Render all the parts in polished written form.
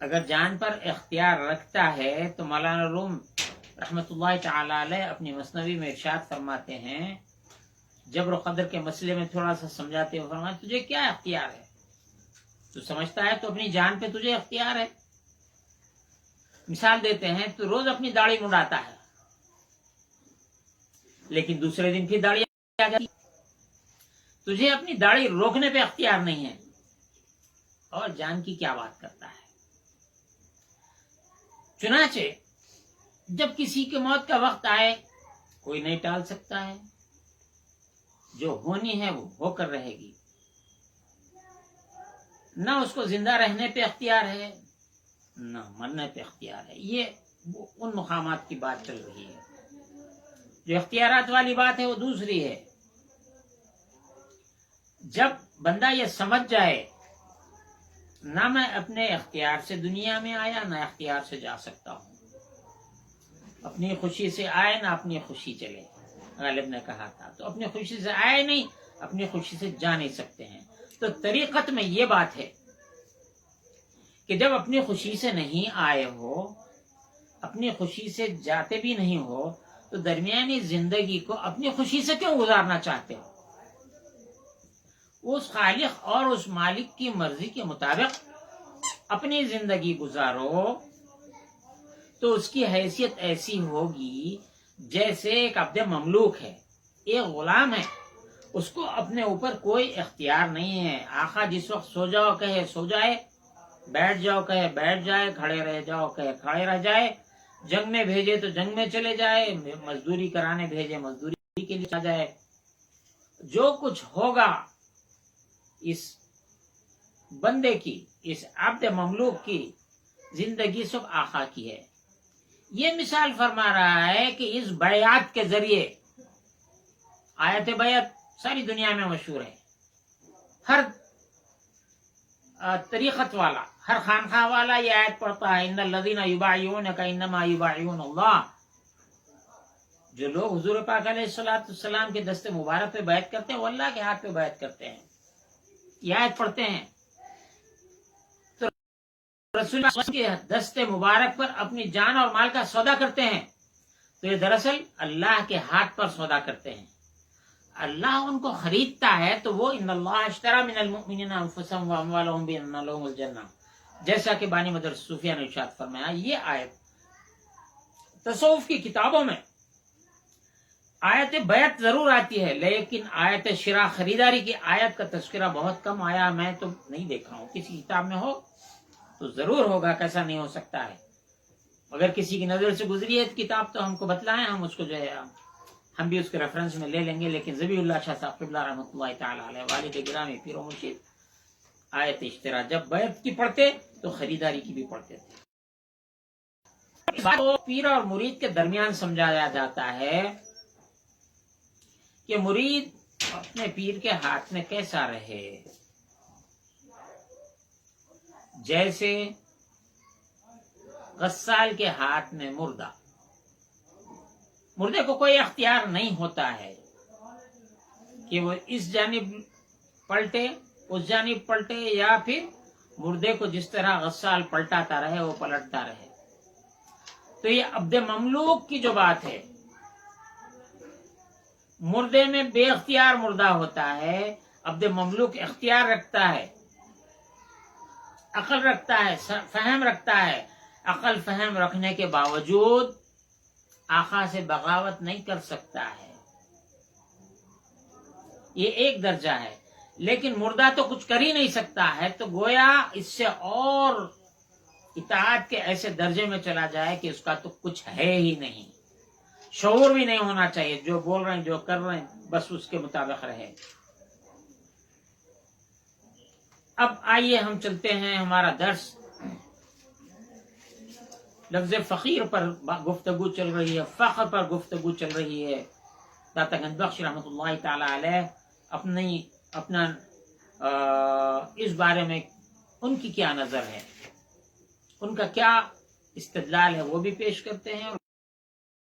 اگر جان پر اختیار رکھتا ہے تو مولانا روم رحمۃ اللہ تعالی علیہ اپنی مثنوی میں ارشاد فرماتے ہیں، جبر و قدر کے مسئلے میں تھوڑا سا سمجھاتے ہوئے فرماتے تجھے کیا اختیار ہے؟ تو سمجھتا ہے تو اپنی جان پہ تجھے اختیار ہے۔ مثال دیتے ہیں تو روز اپنی داڑھی منڈاتا ہے، لیکن دوسرے دن پھر داڑھی آ جاتی، تجھے اپنی داڑھی روکنے پہ اختیار نہیں ہے، اور جان کی کیا بات کرتا ہے۔ چنانچہ جب کسی کی موت کا وقت آئے کوئی نہیں ٹال سکتا ہے، جو ہونی ہے وہ ہو کر رہے گی، نہ اس کو زندہ رہنے پہ اختیار ہے نہ مرنے پہ اختیار ہے۔ یہ ان مقامات کی بات چل رہی ہے۔ جو اختیارات والی بات ہے وہ دوسری ہے۔ جب بندہ یہ سمجھ جائے نہ میں اپنے اختیار سے دنیا میں آیا نہ اختیار سے جا سکتا ہوں، اپنی خوشی سے آئے نہ اپنی خوشی چلے، غالب نے کہا تھا، تو اپنی خوشی سے آئے نہیں اپنی خوشی سے جا نہیں سکتے ہیں۔ تو طریقت میں یہ بات ہے کہ جب اپنی خوشی سے نہیں آئے ہو، اپنی خوشی سے جاتے بھی نہیں ہو، تو درمیانی زندگی کو اپنی خوشی سے کیوں گزارنا چاہتے ہو؟ اس خالق اور اس مالک کی مرضی کے مطابق اپنی زندگی گزارو تو اس کی حیثیت ایسی ہوگی جیسے ایک عبد مملوک ہے، ایک غلام ہے، اس کو اپنے اوپر کوئی اختیار نہیں ہے۔ آقا جس وقت سو جاؤ کہے سو جائے، بیٹھ جاؤ کہے بیٹھ جائے، کھڑے رہ جاؤ کہے کھڑے رہ جائے، جنگ میں بھیجے تو جنگ میں چلے جائے، مزدوری کرانے بھیجے مزدوری کے لیے آ جائے۔ جو کچھ ہوگا اس بندے کی، اس عبد مملوک کی زندگی سب آقا کی ہے۔ یہ مثال فرما رہا ہے کہ اس بیعت کے ذریعے، آیت بیعت ساری دنیا میں مشہور ہے، ہر طریقت والا، ہر خانقاہ والا یہ آیت پڑھتا ہے، ان الذین یبایعونک انما یبایعون اللہ۔ جو لوگ حضور پاک علیہ الصلوۃ والسلام کے دست مبارک پہ بیعت کرتے ہیں وہ اللہ کے ہاتھ پہ بیعت کرتے ہیں، یہ آیت پڑھتے ہیں تو رسول اللہ کے دست مبارک پر اپنی جان اور مال کا سودا کرتے ہیں، تو یہ دراصل اللہ کے ہاتھ پر سودا کرتے ہیں۔ اللہ ان کو خریدتا ہے تو وہ ان اللہ اشتری من المؤمنین انفسهم واموالهم بان لهم الجنہ، جیسا کہ بانی مدرسہ صوفیہ نے ارشاد فرمایا۔ یہ آیت تصوف کی کتابوں میں آیت بیعت ضرور آتی ہے، لیکن آیت شراء خریداری کی آیت کا تذکرہ بہت کم آیا، میں تو نہیں دیکھا ہوں، کسی کتاب میں ہو تو ضرور ہوگا، کیسا نہیں ہو سکتا ہے۔ اگر کسی کی نظر سے گزری ہے کتاب تو ہم کو بتلائیں، ہم اس کو جو ہے ہم بھی اس کے ریفرنس میں لے لیں گے۔ لیکن ذبیح اللہ شاہ صاحب قبلہ رحمۃ اللہ تعالی علیہ، والد گرامی پیر و مرشد، آیت اشترا جب بیعت کی پڑھتے تو خریداری کی بھی پڑھتے تھے۔ اس بات کو پیر اور مرید کے درمیان سمجھایا جاتا ہے کہ مرید اپنے پیر کے ہاتھ میں کیسا رہے، جیسے غسال کے ہاتھ میں مردہ، مردے کو کوئی اختیار نہیں ہوتا ہے کہ وہ اس جانب پلٹے اس جانب پلٹے، یا پھر مردے کو جس طرح غسال پلٹاتا رہے وہ پلٹتا رہے۔ تو یہ عبد مملوک کی جو بات ہے، مردے میں بے اختیار مردہ ہوتا ہے، عبد مملوک اختیار رکھتا ہے، عقل رکھتا ہے، فہم رکھتا ہے، عقل فہم رکھنے کے باوجود آقا سے بغاوت نہیں کر سکتا ہے، یہ ایک درجہ ہے۔ لیکن مردہ تو کچھ کر ہی نہیں سکتا ہے، تو گویا اس سے اور اطاعت کے ایسے درجے میں چلا جائے کہ اس کا تو کچھ ہے ہی نہیں، شعور بھی نہیں ہونا چاہیے، جو بول رہے ہیں جو کر رہے ہیں بس اس کے مطابق رہے۔ اب آئیے ہم چلتے ہیں، ہمارا درس لفظ فقیر پر گفتگو چل رہی ہے، فخر پر گفتگو چل رہی ہے۔ داتا گنج بخش رحمۃ اللہ تعالی علیہ اپنا اس بارے میں ان کی کیا نظر ہے، ان کا کیا استدلال ہے وہ بھی پیش کرتے ہیں، اور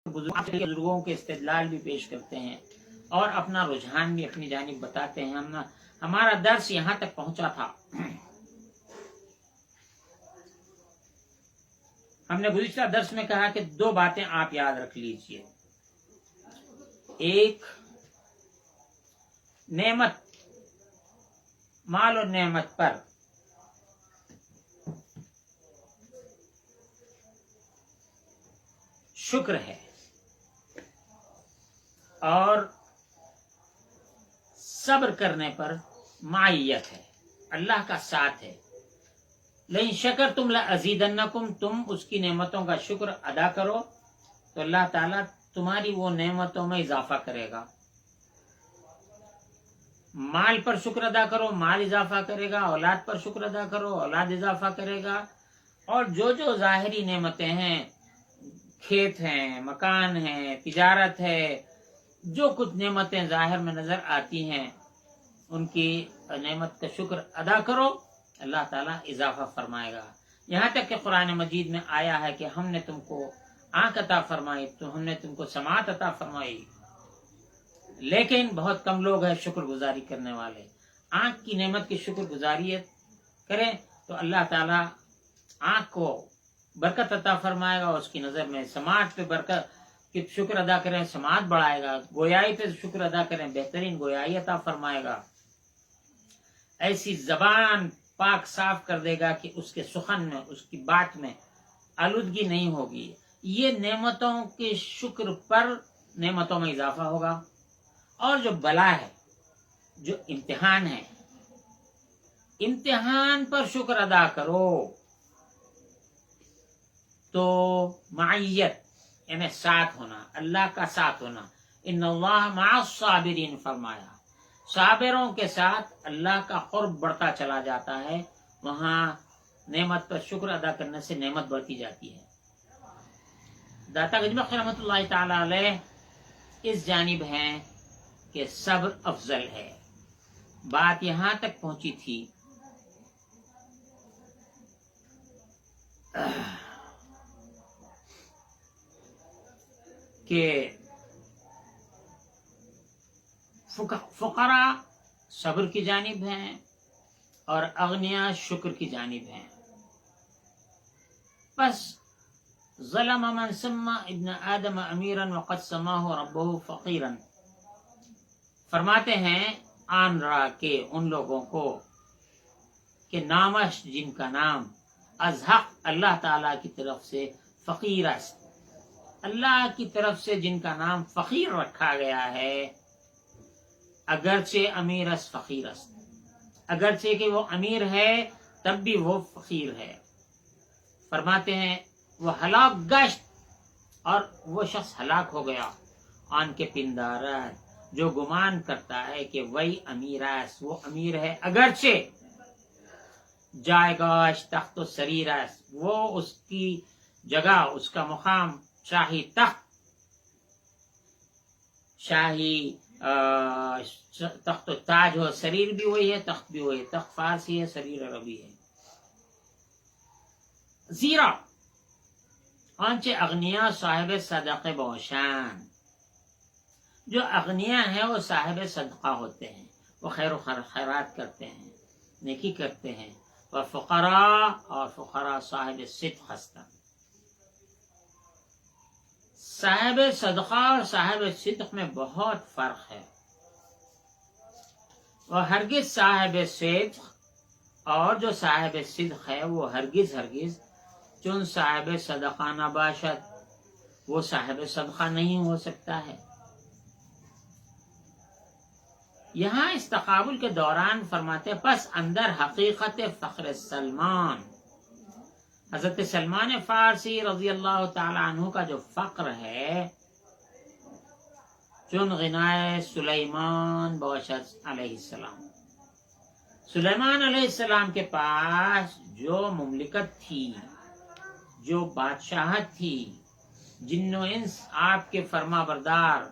بزرگوں کے استدلال بھی پیش کرتے ہیں، اور اپنا رجحان بھی اپنی جانب بتاتے ہیں۔ ہمارا درس یہاں تک پہنچا تھا ہم نے گزشتہ درس میں کہا کہ دو باتیں آپ یاد رکھ لیجئے. ایک نعمت، مال اور نعمت پر شکر ہے اور صبر کرنے پر معیت ہے، اللہ کا ساتھ ہے. لئن شکرتم لازیدنکم، تم اس کی نعمتوں کا شکر ادا کرو تو اللہ تعالیٰ تمہاری وہ نعمتوں میں اضافہ کرے گا. مال پر شکر ادا کرو، مال اضافہ کرے گا. اولاد پر شکر ادا کرو، اولاد اضافہ کرے گا. اور جو ظاہری نعمتیں ہیں، کھیت ہیں، مکان ہے، تجارت ہے، جو کچھ نعمتیں ظاہر میں نظر آتی ہیں ان کی نعمت کا شکر ادا کرو، اللہ تعالیٰ اضافہ فرمائے گا. یہاں تک کہ قرآن مجید میں آیا ہے کہ ہم نے تم کو آنکھ عطا فرمائی، تو ہم نے تم کو سماعت عطا فرمائی. لیکن بہت کم لوگ ہیں شکر گزاری کرنے والے. آنکھ کی نعمت کی شکر گزاری کریں تو اللہ تعالیٰ آنکھ کو برکت عطا فرمائے گا. اس کی نظر میں سماعت پہ برکت کہ شکر ادا کریں، سماعت بڑھائے گا. گویائی پہ شکر ادا کریں، بہترین گویائی عطا فرمائے گا. ایسی زبان پاک صاف کر دے گا کہ اس کے سخن میں، اس کی بات میں آلودگی نہیں ہوگی. یہ نعمتوں کے شکر پر نعمتوں میں اضافہ ہوگا. اور جو بلا ہے، جو امتحان ہے، امتحان پر شکر ادا کرو تو معیت یعنی ساتھ ہونا، اللہ کا ساتھ ہونا. ان اللہ مع الصابرین فرمایا، صابروں کے ساتھ اللہ کا قرب بڑھتا چلا جاتا ہے. وہاں نعمت پر شکر ادا کرنے سے نعمت بڑھتی جاتی ہے. داتا گنج بخش رحمۃ اللہ تعالی علیہ اس جانب ہیں کہ صبر افضل ہے. بات یہاں تک پہنچی تھی کہ فقراء صبر کی جانب ہیں اور اغنیاء شکر کی جانب ہیں. بس ظلم من سمى ابن آدم امیرا وقد سماه ربه فقیرا، فرماتے ہیں آن را کے ان لوگوں کو کہ نامش جن کا نام از حق اللہ تعالی کی طرف سے فقیر است، اللہ کی طرف سے جن کا نام فقیر رکھا گیا ہے، اگرچہ امیر است فقیر است، اگرچہ کہ وہ امیر ہے تب بھی وہ فقیر ہے. فرماتے ہیں وہ ہلاک گشت، اور وہ شخص ہلاک ہو گیا. آن کے پندارت جو گمان کرتا ہے کہ وہی امیر است، وہ امیر ہے اگرچہ جائے گاش تخت و سریر است، وہ اس کی جگہ، اس کا مقام شاہی تخت، شاہی تخت و تاج ہو. سریر بھی وہی ہے، تخت بھی وہی ہے. تخت فارسی ہے، سریر عربی ہے. زیرا آنچہ اغنیا صاحب صدقے بوشان، جو اغنیا ہیں وہ صاحب صدقہ ہوتے ہیں، وہ خیر و خیرات کرتے ہیں، نیکی کرتے ہیں. اور فقراء صاحب صدق ہستند. صاحب صدقہ اور صاحب صدق میں بہت فرق ہے. اور ہرگز صاحب صدق اور جو صاحب صدق ہے وہ ہرگز چون صاحب صدقہ نہ باشد، وہ صاحب صدقہ نہیں ہو سکتا ہے. یہاں اس تقابل کے دوران فرماتے پس اندر حقیقت فخر سلمان، حضرت سلمان فارسی رضی اللہ تعالی عنہ کا جو فقر ہے، چون غنائے سلیمان باشد علیہ السلام. سلیمان علیہ السلام کے پاس جو مملکت تھی، جو بادشاہت تھی، جن و انس آپ کے فرما بردار،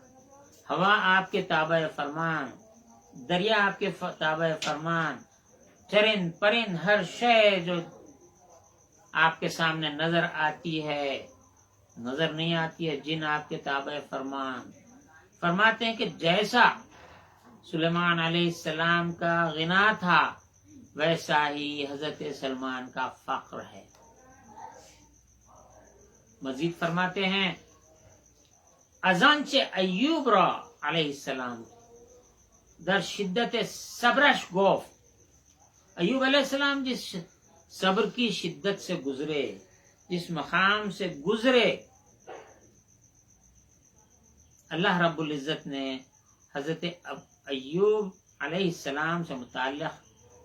ہوا آپ کے تابع فرمان، دریا آپ کے تابع فرمان، چرند پرند ہر شے جو آپ کے سامنے نظر آتی ہے، نظر نہیں آتی ہے، جن آپ کے تابع فرمان. فرماتے ہیں کہ جیسا سلیمان علیہ السلام کا غنا تھا ویسا ہی حضرت سلمان کا فقر ہے. مزید فرماتے ہیں ازانچه ایوب را علیه السلام در شدت صبرش گفت. ایوب علیہ السلام جس صبر کی شدت سے گزرے، جس مقام سے گزرے، اللہ رب العزت نے حضرت ایوب علیہ السلام سے متعلق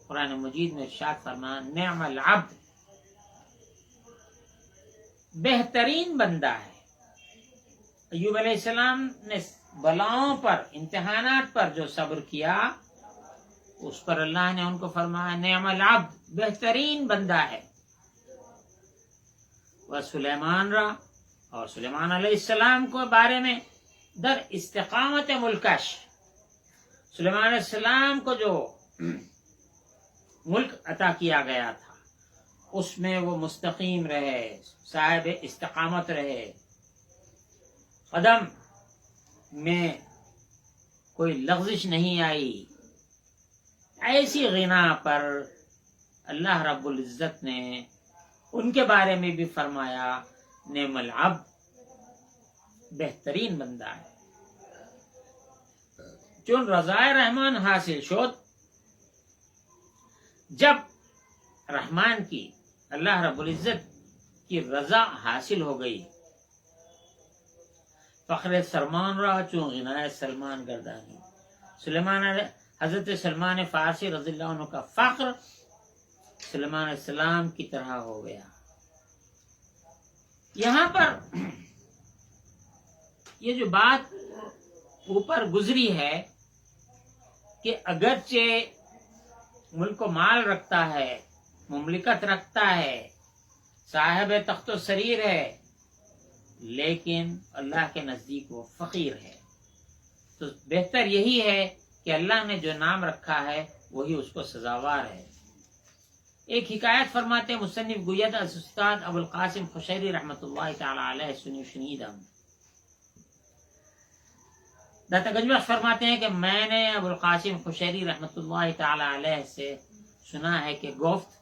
قرآن مجید میں ارشاد فرمایا نعم العبد، بہترین بندہ ہے. ایوب علیہ السلام نے بلاؤں پر، امتحانات پر جو صبر کیا، اس پر اللہ نے ان کو فرمایا نعم العبد، بہترین بندہ ہے. وہ سلیمان را، اور سلیمان علیہ السلام کو بارے میں در استقامت ملکش، سلیمان علیہ السلام کو جو ملک عطا کیا گیا تھا اس میں وہ مستقیم رہے، صاحب استقامت رہے، قدم میں کوئی لغزش نہیں آئی. ایسی غنا پر اللہ رب العزت نے ان کے بارے میں بھی فرمایا نعم العبد، بہترین بندہ ہے. چون رضائے رحمان حاصل شد، جب رحمان کی، اللہ رب العزت کی رضا حاصل ہو گئی، فخر سلمان را چون غنائے سلمان گردانی، سلیمان حضرت سلمان فارسی رضی اللہ عنہ کا فخر سلیمان علیہ السلام کی طرح ہو گیا. یہاں پر یہ جو بات اوپر گزری ہے کہ اگرچہ ملک و مال رکھتا ہے، مملکت رکھتا ہے، صاحب تخت و سریر ہے، لیکن اللہ کے نزدیک وہ فقیر ہے. تو بہتر یہی ہے کہ اللہ نے جو نام رکھا ہے وہی اس کو سزاوار ہے. ایک حکایت فرماتے مصنف گوید از استاد ابو القاسم خشیری رحمت اللہ تعالی علیہ شنیدم. داتا گنجبخش فرماتے ہیں کہ میں نے ابو القاسم خشیری رحمت اللہ تعالی علیہ سے سنا ہے کہ گفت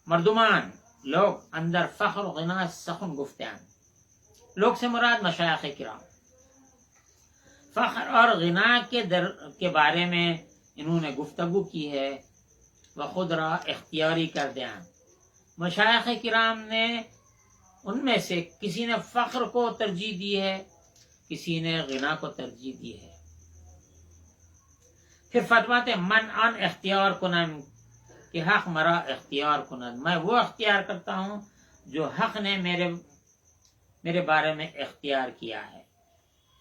مردمان لوگ اندر فخر و غنا سخن گفتیان. لوگ سے مراد مشایخ کرام. فخر اور غنا کے بارے میں انہوں نے گفتگو کی ہے، وہ خود را اختیاری کر دیا. مشایخ کرام نے ان میں سے کسی نے فخر کو ترجیح دی ہے، کسی نے غنا کو ترجیح دی ہے. پھر فرماتے من آن اختیار کنم کہ حق مرا اختیار کند، میں وہ اختیار کرتا ہوں جو حق نے میرے بارے میں اختیار کیا ہے.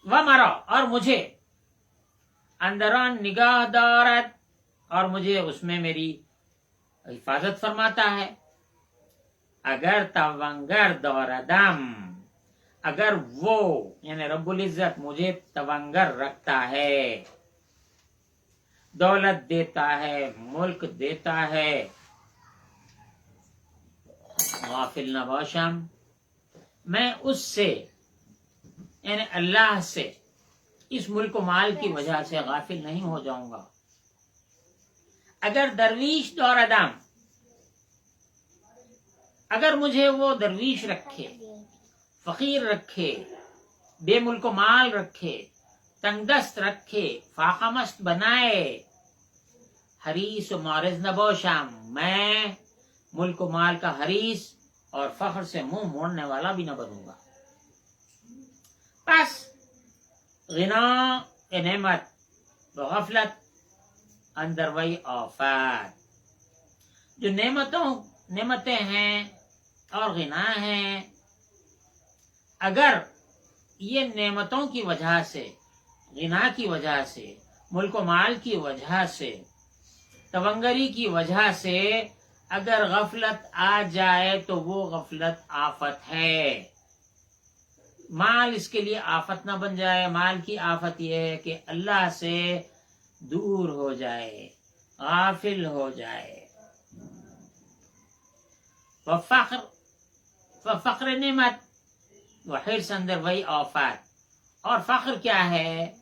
وہ مرا، اور مجھے اندران نگاہ دارت، اور مجھے اس میں میری حفاظت فرماتا ہے. اگر تونگر داردم، اگر وہ یعنی رب العزت مجھے تونگر رکھتا ہے، دولت دیتا ہے، ملک دیتا ہے، غافل نہ باشم، میں اس سے یعنی اللہ سے، اس ملک و مال کی وجہ سے غافل نہیں ہو جاؤں گا. اگر درویش داردم، اگر مجھے وہ درویش رکھے، فقیر رکھے، بے ملک و مال رکھے، تنگ دست رکھے، فاقہ مست بنائے، حریص و معرض نہ باشم، میں ملک و مال کا حریص اور فخر سے منہ موڑنے والا بھی نہ بنوں گا. پس غنا نعمت و غفلت اندر وی آفات، جو نعمتیں ہیں اور غنا ہیں، اگر یہ نعمتوں کی وجہ سے، غنا کی وجہ سے، ملک و مال کی وجہ سے، تونگری کی وجہ سے اگر غفلت آ جائے تو وہ غفلت آفت ہے. مال اس کے لیے آفت نہ بن جائے. مال کی آفت یہ ہے کہ اللہ سے دور ہو جائے، غافل ہو جائے. فخر نعمت وحرص اندر وہی آفات. اور فخر کیا ہے؟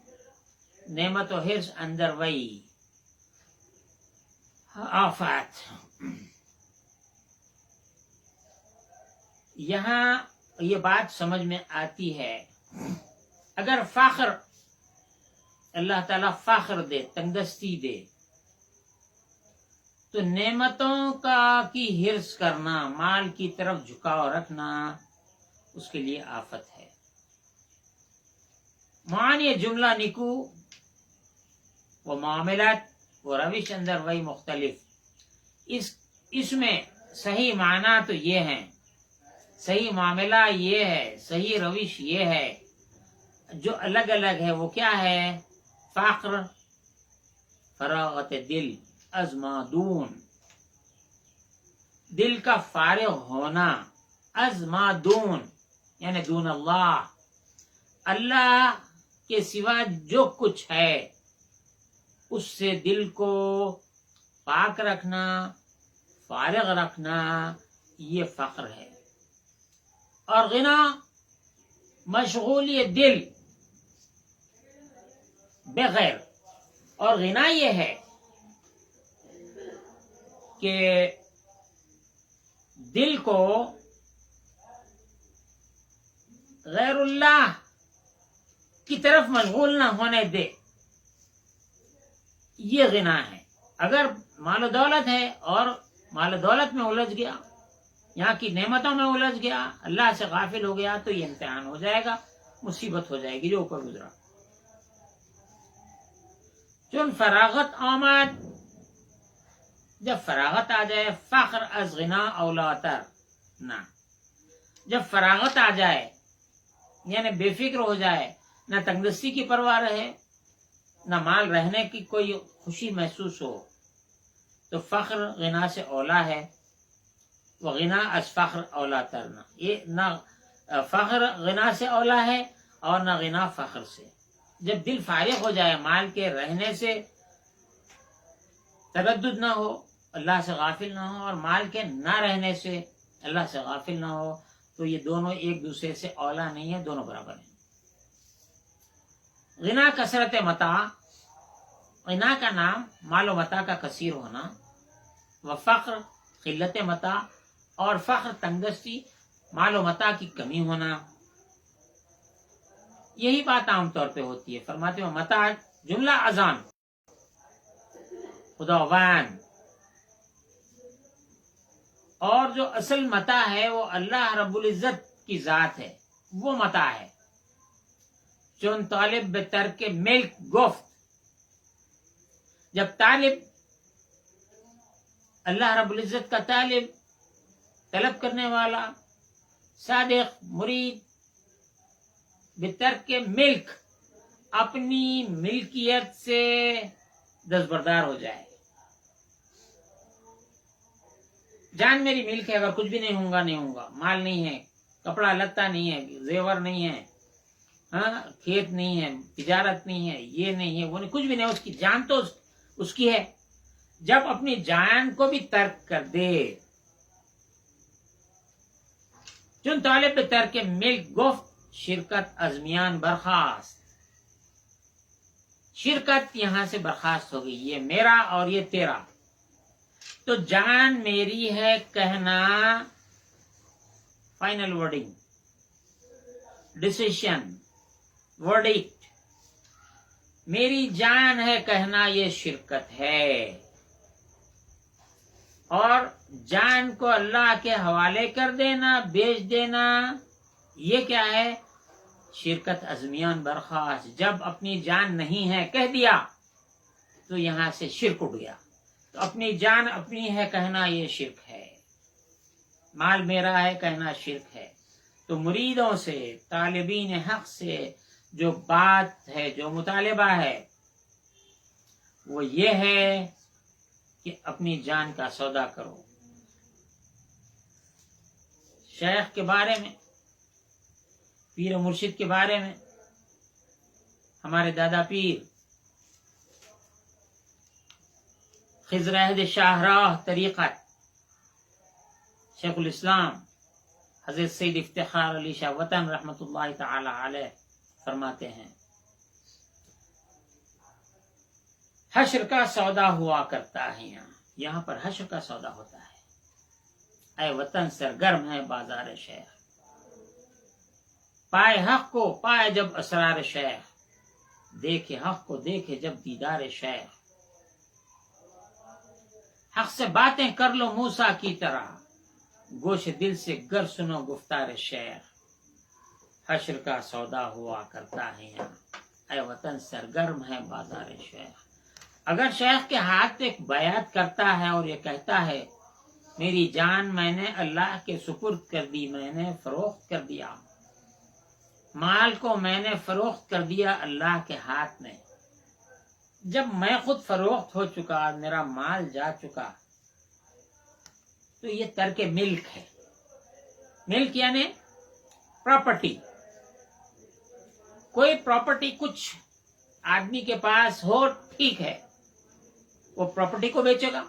نعمت و حرص اندر وہی آفات. یہاں یہ بات سمجھ میں آتی ہے، اگر فخر اللہ تعالیٰ فخر دے، تنگدستی دے، تو نعمتوں کی حرص کرنا، مال کی طرف جھکاؤ رکھنا، اس کے لیے آفت ہے۔ معنی جملہ نکو و معاملات و روش اندر وہی مختلف، اس میں صحیح معنی تو یہ ہے، صحیح معاملہ یہ ہے، صحیح روش یہ ہے، جو الگ الگ ہے وہ کیا ہے؟ فقر، فراغت دل، ازمادون، دل کا فارغ ہونا، ازمادون یعنی دون اللہ، اللہ کے سوا جو کچھ ہے اس سے دل کو پاک رکھنا، فارغ رکھنا، یہ فقر ہے۔ اور غنا مشغولی دل بغیر، اور غنا یہ ہے کہ دل کو غیر اللہ کی طرف مشغول نہ ہونے دے، یہ غنا ہے۔ اگر مال و دولت ہے اور مال و دولت میں الجھ گیا، یہاں کی نعمتوں میں الجھ گیا، اللہ سے غافل ہو گیا، تو یہ امتحان ہو جائے گا، مصیبت ہو جائے گی جو اوپر گزرا۔ چون فراغت آمد، جب فراغت آ جائے، فخر از غنا اولاتر، نہ جب فراغت آ جائے یعنی بے فکر ہو جائے، نہ تنگدستی کی پرواہ رہے، نہ مال رہنے کی کوئی خوشی محسوس ہو، تو فخر غنا سے اولا ہے، وہ غنا از فخر اولا ترنا، یہ نہ فخر غنا سے اولا ہے اور نہ غنا فخر سے۔ جب دل فارغ ہو جائے، مال کے رہنے سے تردد نہ ہو، اللہ سے غافل نہ ہو، اور مال کے نہ رہنے سے اللہ سے غافل نہ ہو، تو یہ دونوں ایک دوسرے سے اولا نہیں ہے، دونوں برابر ہیں۔ غنا کثرت متاع، غنا کا نام مال و متاع کا کثیر ہونا، و فقر قلت متاع، اور فخر تنگدستی، مال و متاع کی کمی ہونا۔ یہی بات عام طور پہ ہوتی ہے۔ فرماتے ہیں متاع جملہ اذان، خداوند، اور جو اصل متاع ہے وہ اللہ رب العزت کی ذات ہے، وہ متاع ہے۔ چون طالب بترک ملک گفت، جب طالب اللہ رب العزت کا طلب کرنے والا، صادق مرید، بترک ملک، اپنی ملکیت سے دستبردار ہو جائے۔ جان میری ملک ہے، اگر کچھ بھی نہیں ہوگا، مال نہیں ہے، کپڑا لتا نہیں ہے، زیور نہیں ہے، کھیت نہیں ہے، تجارت نہیں ہے، یہ نہیں ہے، وہ نہیں، کچھ بھی نہیں، اس کی جان تو اس کی ہے۔ جب اپنی جان کو بھی ترک کر دے، چون طالب پہ ترک ملک گفت، شرکت ازمیان برخاست، شرکت یہاں سے برخاست ہو گئی، یہ میرا اور یہ تیرا، تو جان میری ہے کہنا، فائنل ورڈنگ، ڈسیشن، ورڈکٹ، میری جان ہے کہنا، یہ شرکت ہے۔ اور جان کو اللہ کے حوالے کر دینا، بیچ دینا، یہ کیا ہے؟ شرکت ازمیان برخاست، جب اپنی جان نہیں ہے کہہ دیا تو یہاں سے شرک اٹھ گیا۔ تو اپنی جان اپنی ہے کہنا یہ شرک ہے، مال میرا ہے کہنا شرک ہے۔ تو مریدوں سے، طالبین حق سے جو بات ہے، جو مطالبہ ہے، وہ یہ ہے کہ اپنی جان کا سودا کرو۔ شیخ کے بارے میں، پیر و مرشد کے بارے میں، ہمارے دادا پیر خضر عہد شاہراہ طریقت شیخ الاسلام حضرت سید افتخار علی شاہ وطن رحمۃ اللہ تعالی علیہ فرماتے ہیں، حشر کا سودا ہوا کرتا ہے، یہاں پر حشر کا سودا ہوتا ہے۔ اے وطن سرگرم ہے بازار شیخ، پائے حق کو پائے جب اسرار شیخ، دیکھے حق کو دیکھے جب دیدار شیخ، حق سے باتیں کر لو موسیٰ کی طرح، گوش دل سے گر سنو گفتار شیخ، حشر کا سودا ہوا کرتا ہے یہاں، اے وطن سرگرم ہے بازار شیخ۔ اگر شیخ کے ہاتھ ایک بیعت کرتا ہے اور یہ کہتا ہے میری جان میں نے اللہ کے سپرد کر دی، میں نے فروخت کر دیا، مال کو میں نے فروخت کر دیا اللہ کے ہاتھ میں، جب میں خود فروخت ہو چکا، میرا مال جا چکا، تو یہ ترک ملک ہے۔ ملک یعنی پراپرٹی۔ کوئی پراپرٹی کچھ آدمی کے پاس ہو ٹھیک ہے، وہ پراپرٹی کو بیچے گا،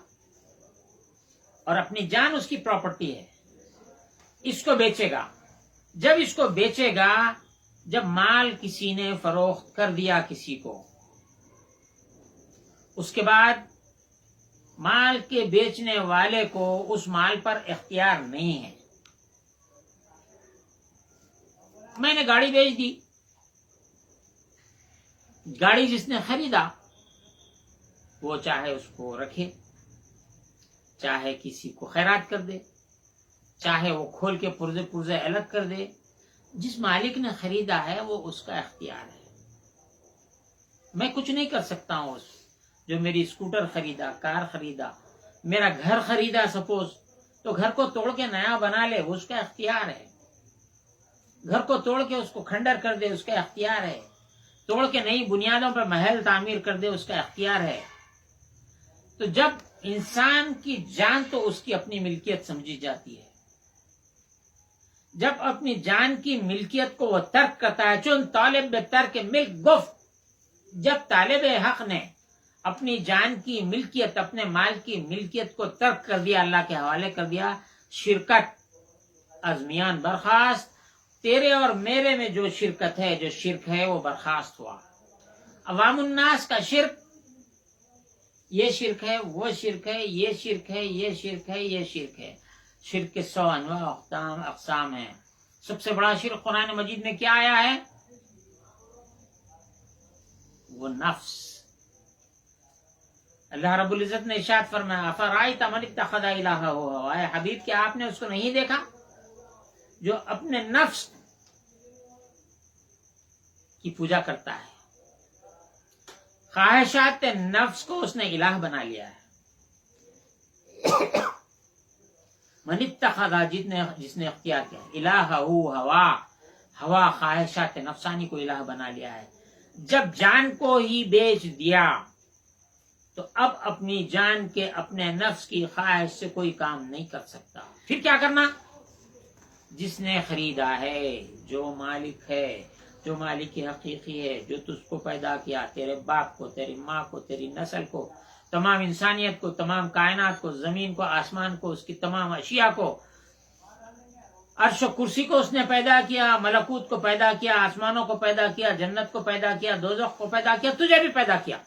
اور اپنی جان اس کی پراپرٹی ہے، اس کو بیچے گا۔ جب اس کو بیچے گا، جب مال کسی نے فروخت کر دیا کسی کو، اس کے بعد مال کے بیچنے والے کو اس مال پر اختیار نہیں ہے۔ میں نے گاڑی بیچ دی، گاڑی جس نے خریدا وہ چاہے اس کو رکھے، چاہے کسی کو خیرات کر دے، چاہے وہ کھول کے پرزے پرزے الگ کر دے، جس مالک نے خریدا ہے وہ اس کا اختیار ہے۔ میں کچھ نہیں کر سکتا ہوں۔ جو میری اسکوٹر خریدا، کار خریدا، میرا گھر خریدا سپوز، تو گھر کو توڑ کے نیا بنا لے وہ اس کا اختیار ہے، گھر کو توڑ کے اس کو کھنڈر کر دے اس کا اختیار ہے، توڑ کے نئی بنیادوں پر محل تعمیر کر دے اس کا اختیار ہے۔ تو جب انسان کی جان تو اس کی اپنی ملکیت سمجھی جاتی ہے، جب اپنی جان کی ملکیت کو وہ ترک کرتا ہے، چون طالب ترک ملک گفت، جب طالب حق نے اپنی جان کی ملکیت، اپنے مال کی ملکیت کو ترک کر دیا، اللہ کے حوالے کر دیا، شرکت ازمیان برخاست، تیرے اور میرے میں جو شرکت ہے، جو شرک ہے وہ برخاست ہوا۔ عوام الناس کا شرک، یہ شرک ہے، وہ شرک ہے، یہ شرک ہے، یہ شرک ہے، یہ شرک ہے۔ شرک کے 100 انواع اقسام ہیں۔ سب سے بڑا شرک قرآن مجید میں کیا آیا ہے؟ وہ نفس۔ اللہ رب العزت نے ارشاد فرمایا افرأیت من اتخذ الہہ ہوا، اے حبیب کیا آپ نے اس کو نہیں دیکھا جو اپنے نفس کی پوجا کرتا ہے، خواہشات نفس کو اس نے الہ بنا لیا ہے۔ من اتخذ، جس نے اختیار کیا الہہ ہوا، خواہشات نفسانی کو الہ بنا لیا ہے۔ جب جان کو ہی بیچ دیا تو اب اپنی جان کے، اپنے نفس کی خواہش سے کوئی کام نہیں کر سکتا۔ پھر کیا کرنا؟ جس نے خریدا ہے، جو مالک ہے، جو مالک حقیقی ہے، جو تجھ کو پیدا کیا، تیرے باپ کو، تیری ماں کو، تیری نسل کو، تمام انسانیت کو، تمام کائنات کو، زمین کو، آسمان کو، اس کی تمام اشیاء کو، عرش و کرسی کو اس نے پیدا کیا، ملکوت کو پیدا کیا، آسمانوں کو پیدا کیا، جنت کو پیدا کیا، دوزخ کو پیدا کیا، تجھے بھی پیدا کیا۔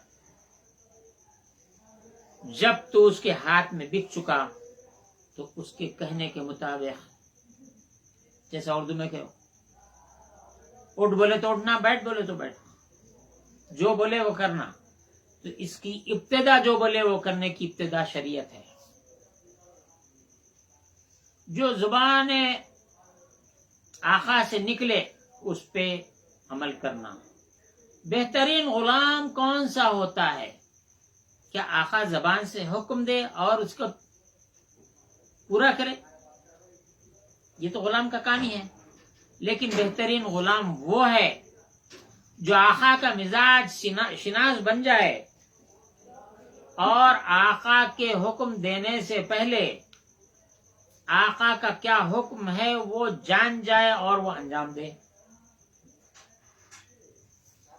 جب تو اس کے ہاتھ میں بک چکا تو اس کے کہنے کے مطابق، جیسا اردو میں کہو، اٹھ بولے تو اٹھنا، بیٹھ بولے تو بیٹھنا، جو بولے وہ کرنا۔ تو اس کی ابتدا، جو بولے وہ کرنے کی ابتدا شریعت ہے۔ جو زبان آقا سے نکلے اس پہ عمل کرنا۔ بہترین غلام کون سا ہوتا ہے؟ کیا آقا زبان سے حکم دے اور اس کو پورا کرے؟ یہ تو غلام کا کام ہی ہے۔ لیکن بہترین غلام وہ ہے جو آقا کا مزاج شناس بن جائے اور آقا کے حکم دینے سے پہلے آقا کا کیا حکم ہے وہ جان جائے اور وہ انجام دے۔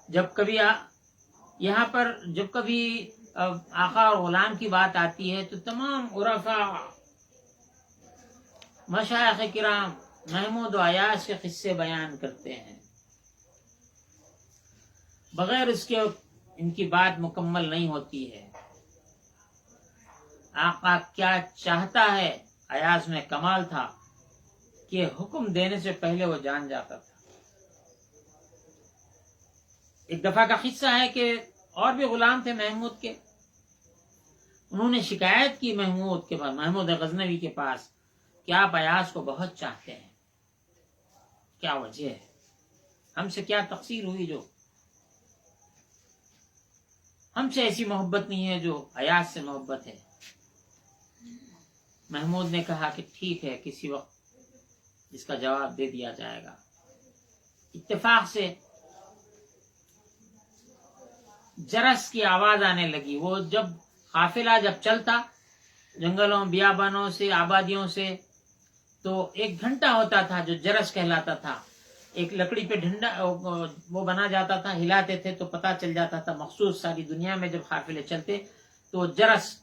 جب کبھی یہاں پر جب کبھی آقا اور غلام کی بات آتی ہے تو تمام عرفاء، مشائخ کرام محمود و ایاز کے قصے بیان کرتے ہیں، بغیر اس کے ان کی بات مکمل نہیں ہوتی ہے۔ آقا کیا چاہتا ہے، ایاز میں کمال تھا کہ حکم دینے سے پہلے وہ جان جاتا تھا. ایک دفعہ کا قصہ ہے کہ اور بھی غلام تھے محمود کے. انہوں نے شکایت کی محمود کے پاس، محمود غزنوی کے پاس، کہ آپ ایاز کو بہت چاہتے ہیں، کیا وجہ ہے؟ ہم سے کیا تقصیر ہوئی جو ہم سے ایسی محبت نہیں ہے جو ایاز سے محبت ہے؟ محمود نے کہا کہ ٹھیک ہے، کسی وقت اس کا جواب دے دیا جائے گا. اتفاق سے جرس کی آواز آنے لگی. وہ جب قافلہ جب چلتا جنگلوں بیابانوں سے آبادیوں سے، تو ایک گھنٹہ ہوتا تھا جو جرس کہلاتا تھا. ایک لکڑی پہ ڈنڈا وہ بنا جاتا تھا، ہلاتے تھے تو پتہ چل جاتا تھا. مخصوص ساری دنیا میں جب قافلے چلتے تو جرس،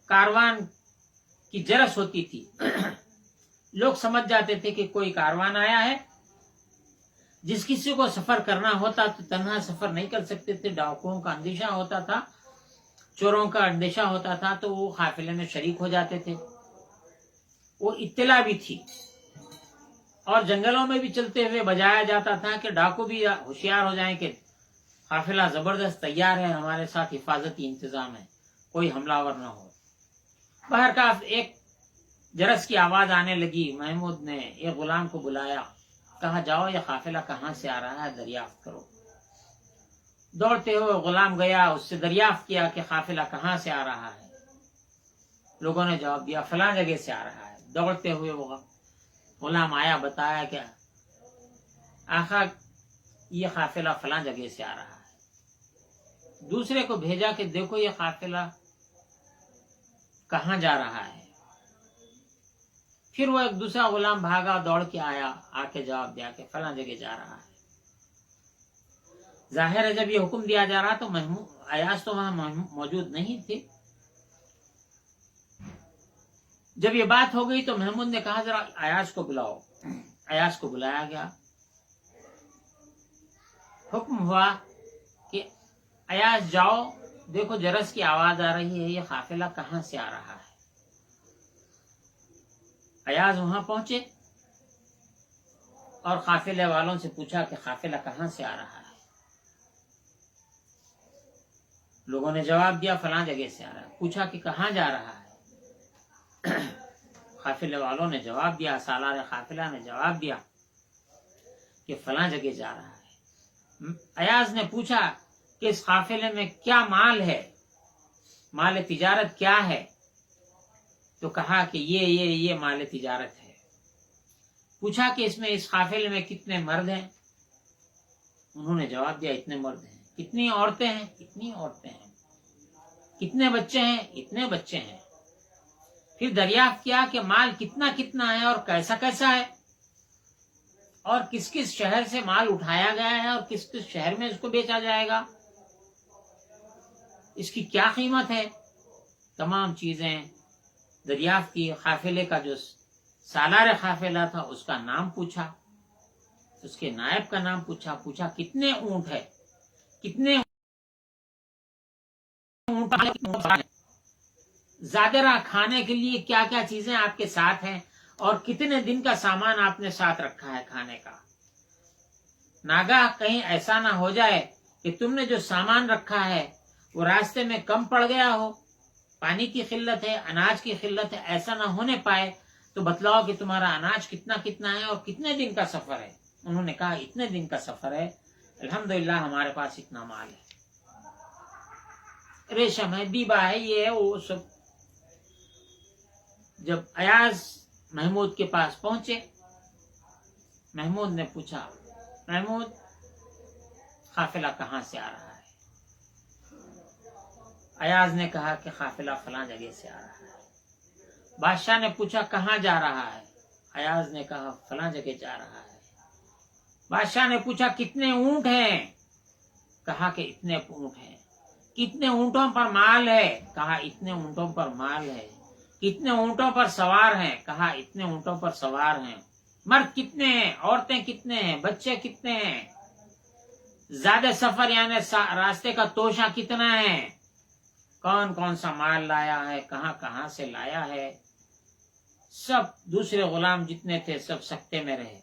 کاروان کی جرس ہوتی تھی. لوگ سمجھ جاتے تھے کہ کوئی کاروان آیا ہے. جس کسی کو سفر کرنا ہوتا تو تنہا سفر نہیں کر سکتے تھے، ڈاکوؤں کا اندیشہ ہوتا تھا، چوروں کا اندیشہ ہوتا تھا، تو وہ قافلے میں شریک ہو جاتے تھے. وہ اطلاع بھی تھی. اور جنگلوں میں بھی چلتے ہوئے بجایا جاتا تھا کہ ڈاکو بھی ہوشیار ہو جائیں کہ قافلہ زبردست تیار ہے، ہمارے ساتھ حفاظتی انتظام ہے، کوئی حملہ ور نہ ہو. بہرکاف ایک جرس کی آواز آنے لگی. محمود نے ایک غلام کو بلایا، کہا جاؤ یہ قافلہ کہاں سے آ رہا ہے دریافت کرو. دوڑتے ہوئے غلام گیا، اس سے دریافت کیا کہ قافلہ کہاں سے آ رہا ہے. لوگوں نے جواب دیا فلاں جگہ سے آ رہا ہے. دوڑتے ہوئے وہ غلام آیا، بتایا کہ آقا یہ قافلہ فلاں جگہ سے آ رہا ہے. دوسرے کو بھیجا کہ دیکھو یہ قافلہ کہاں جا رہا ہے. پھر وہ ایک دوسرا غلام بھاگا، دوڑ کے آیا، آ کے جواب دیا کہ فلاں جگہ جا رہا ہے. ظاہر ہے جب یہ حکم دیا جا رہا تو ایاز تو وہاں موجود نہیں تھے. جب یہ بات ہو گئی تو محمود نے کہا ذرا ایاز کو بلاؤ. ایاز کو بلایا گیا. حکم ہوا کہ ایاز جاؤ، دیکھو جرس کی آواز آ رہی ہے، یہ قافلہ کہاں سے آ رہا ہے. ایاز وہاں پہنچے اور قافلے والوں سے پوچھا کہ قافلہ کہاں سے آ رہا ہے. لوگوں نے جواب دیا فلاں جگہ سے آ رہا ہے. پوچھا کہ کہاں جا رہا ہے. قافلے والوں نے جواب دیا، سالار قافلہ نے جواب دیا کہ فلاں جگہ جا رہا ہے. ایاز نے پوچھا کہ اس قافلے میں کیا مال ہے، مال تجارت کیا ہے. تو کہا کہ یہ مال تجارت ہے. پوچھا کہ اس قافلے میں کتنے مرد ہیں. انہوں نے جواب دیا اتنے مرد ہیں. کتنی عورتیں ہیں؟ اتنی عورتیں ہیں. کتنے بچے ہیں؟ اتنے بچے ہیں. پھر دریافت کیا کہ مال کتنا کتنا ہے اور کیسا کیسا ہے، اور کس کس شہر سے مال اٹھایا گیا ہے اور کس کس شہر میں اس کو بیچا جائے گا، اس کی کیا قیمت ہے. تمام چیزیں دریافت کی. قافلے کا جو سالار قافلہ تھا اس کا نام پوچھا، اس کے نائب کا نام پوچھا. پوچھا کتنے اونٹ ہے، کتنے زادرہ کھانے کے لیے کیا کیا چیزیں آپ کے ساتھ ہیں، اور کتنے دن کا سامان آپ نے ساتھ رکھا ہے کھانے کا. ناگاہ کہیں ایسا نہ ہو جائے کہ تم نے جو سامان رکھا ہے وہ راستے میں کم پڑ گیا ہو، پانی کی قلت ہے، اناج کی قلت ہے، ایسا نہ ہونے پائے. تو بتلاؤ کہ تمہارا اناج کتنا کتنا ہے اور کتنے دن کا سفر ہے. انہوں نے کہا اتنے دن کا سفر ہے، الحمدللہ ہمارے پاس اتنا مال ہے، ریشم ہے، دیبا ہے، یہ ہے وہ سب. جب ایاز محمود کے پاس پہنچے، محمود نے پوچھا محمود قافلہ کہاں سے آ رہا ہے. ایاز نے کہا کہ قافلہ فلاں جگہ سے آ رہا ہے. بادشاہ نے پوچھا کہاں جا رہا ہے. ایاز نے کہا فلاں جگہ جا رہا ہے. بادشاہ نے پوچھا کتنے اونٹ ہیں، کہا کہ اتنے اونٹ ہیں. کتنے اونٹوں پر مال ہے، کہا اتنے اونٹوں پر مال ہے. کتنے اونٹوں پر سوار ہیں، کہا اتنے اونٹوں پر سوار ہیں. مرد کتنے ہیں، عورتیں کتنے ہیں، بچے کتنے ہیں. زیادہ سفر یعنی راستے کا توشہ کتنا ہے، کون کون سا مال لایا ہے، کہاں کہاں سے لایا ہے. سب دوسرے غلام جتنے تھے سب سکتے میں رہے.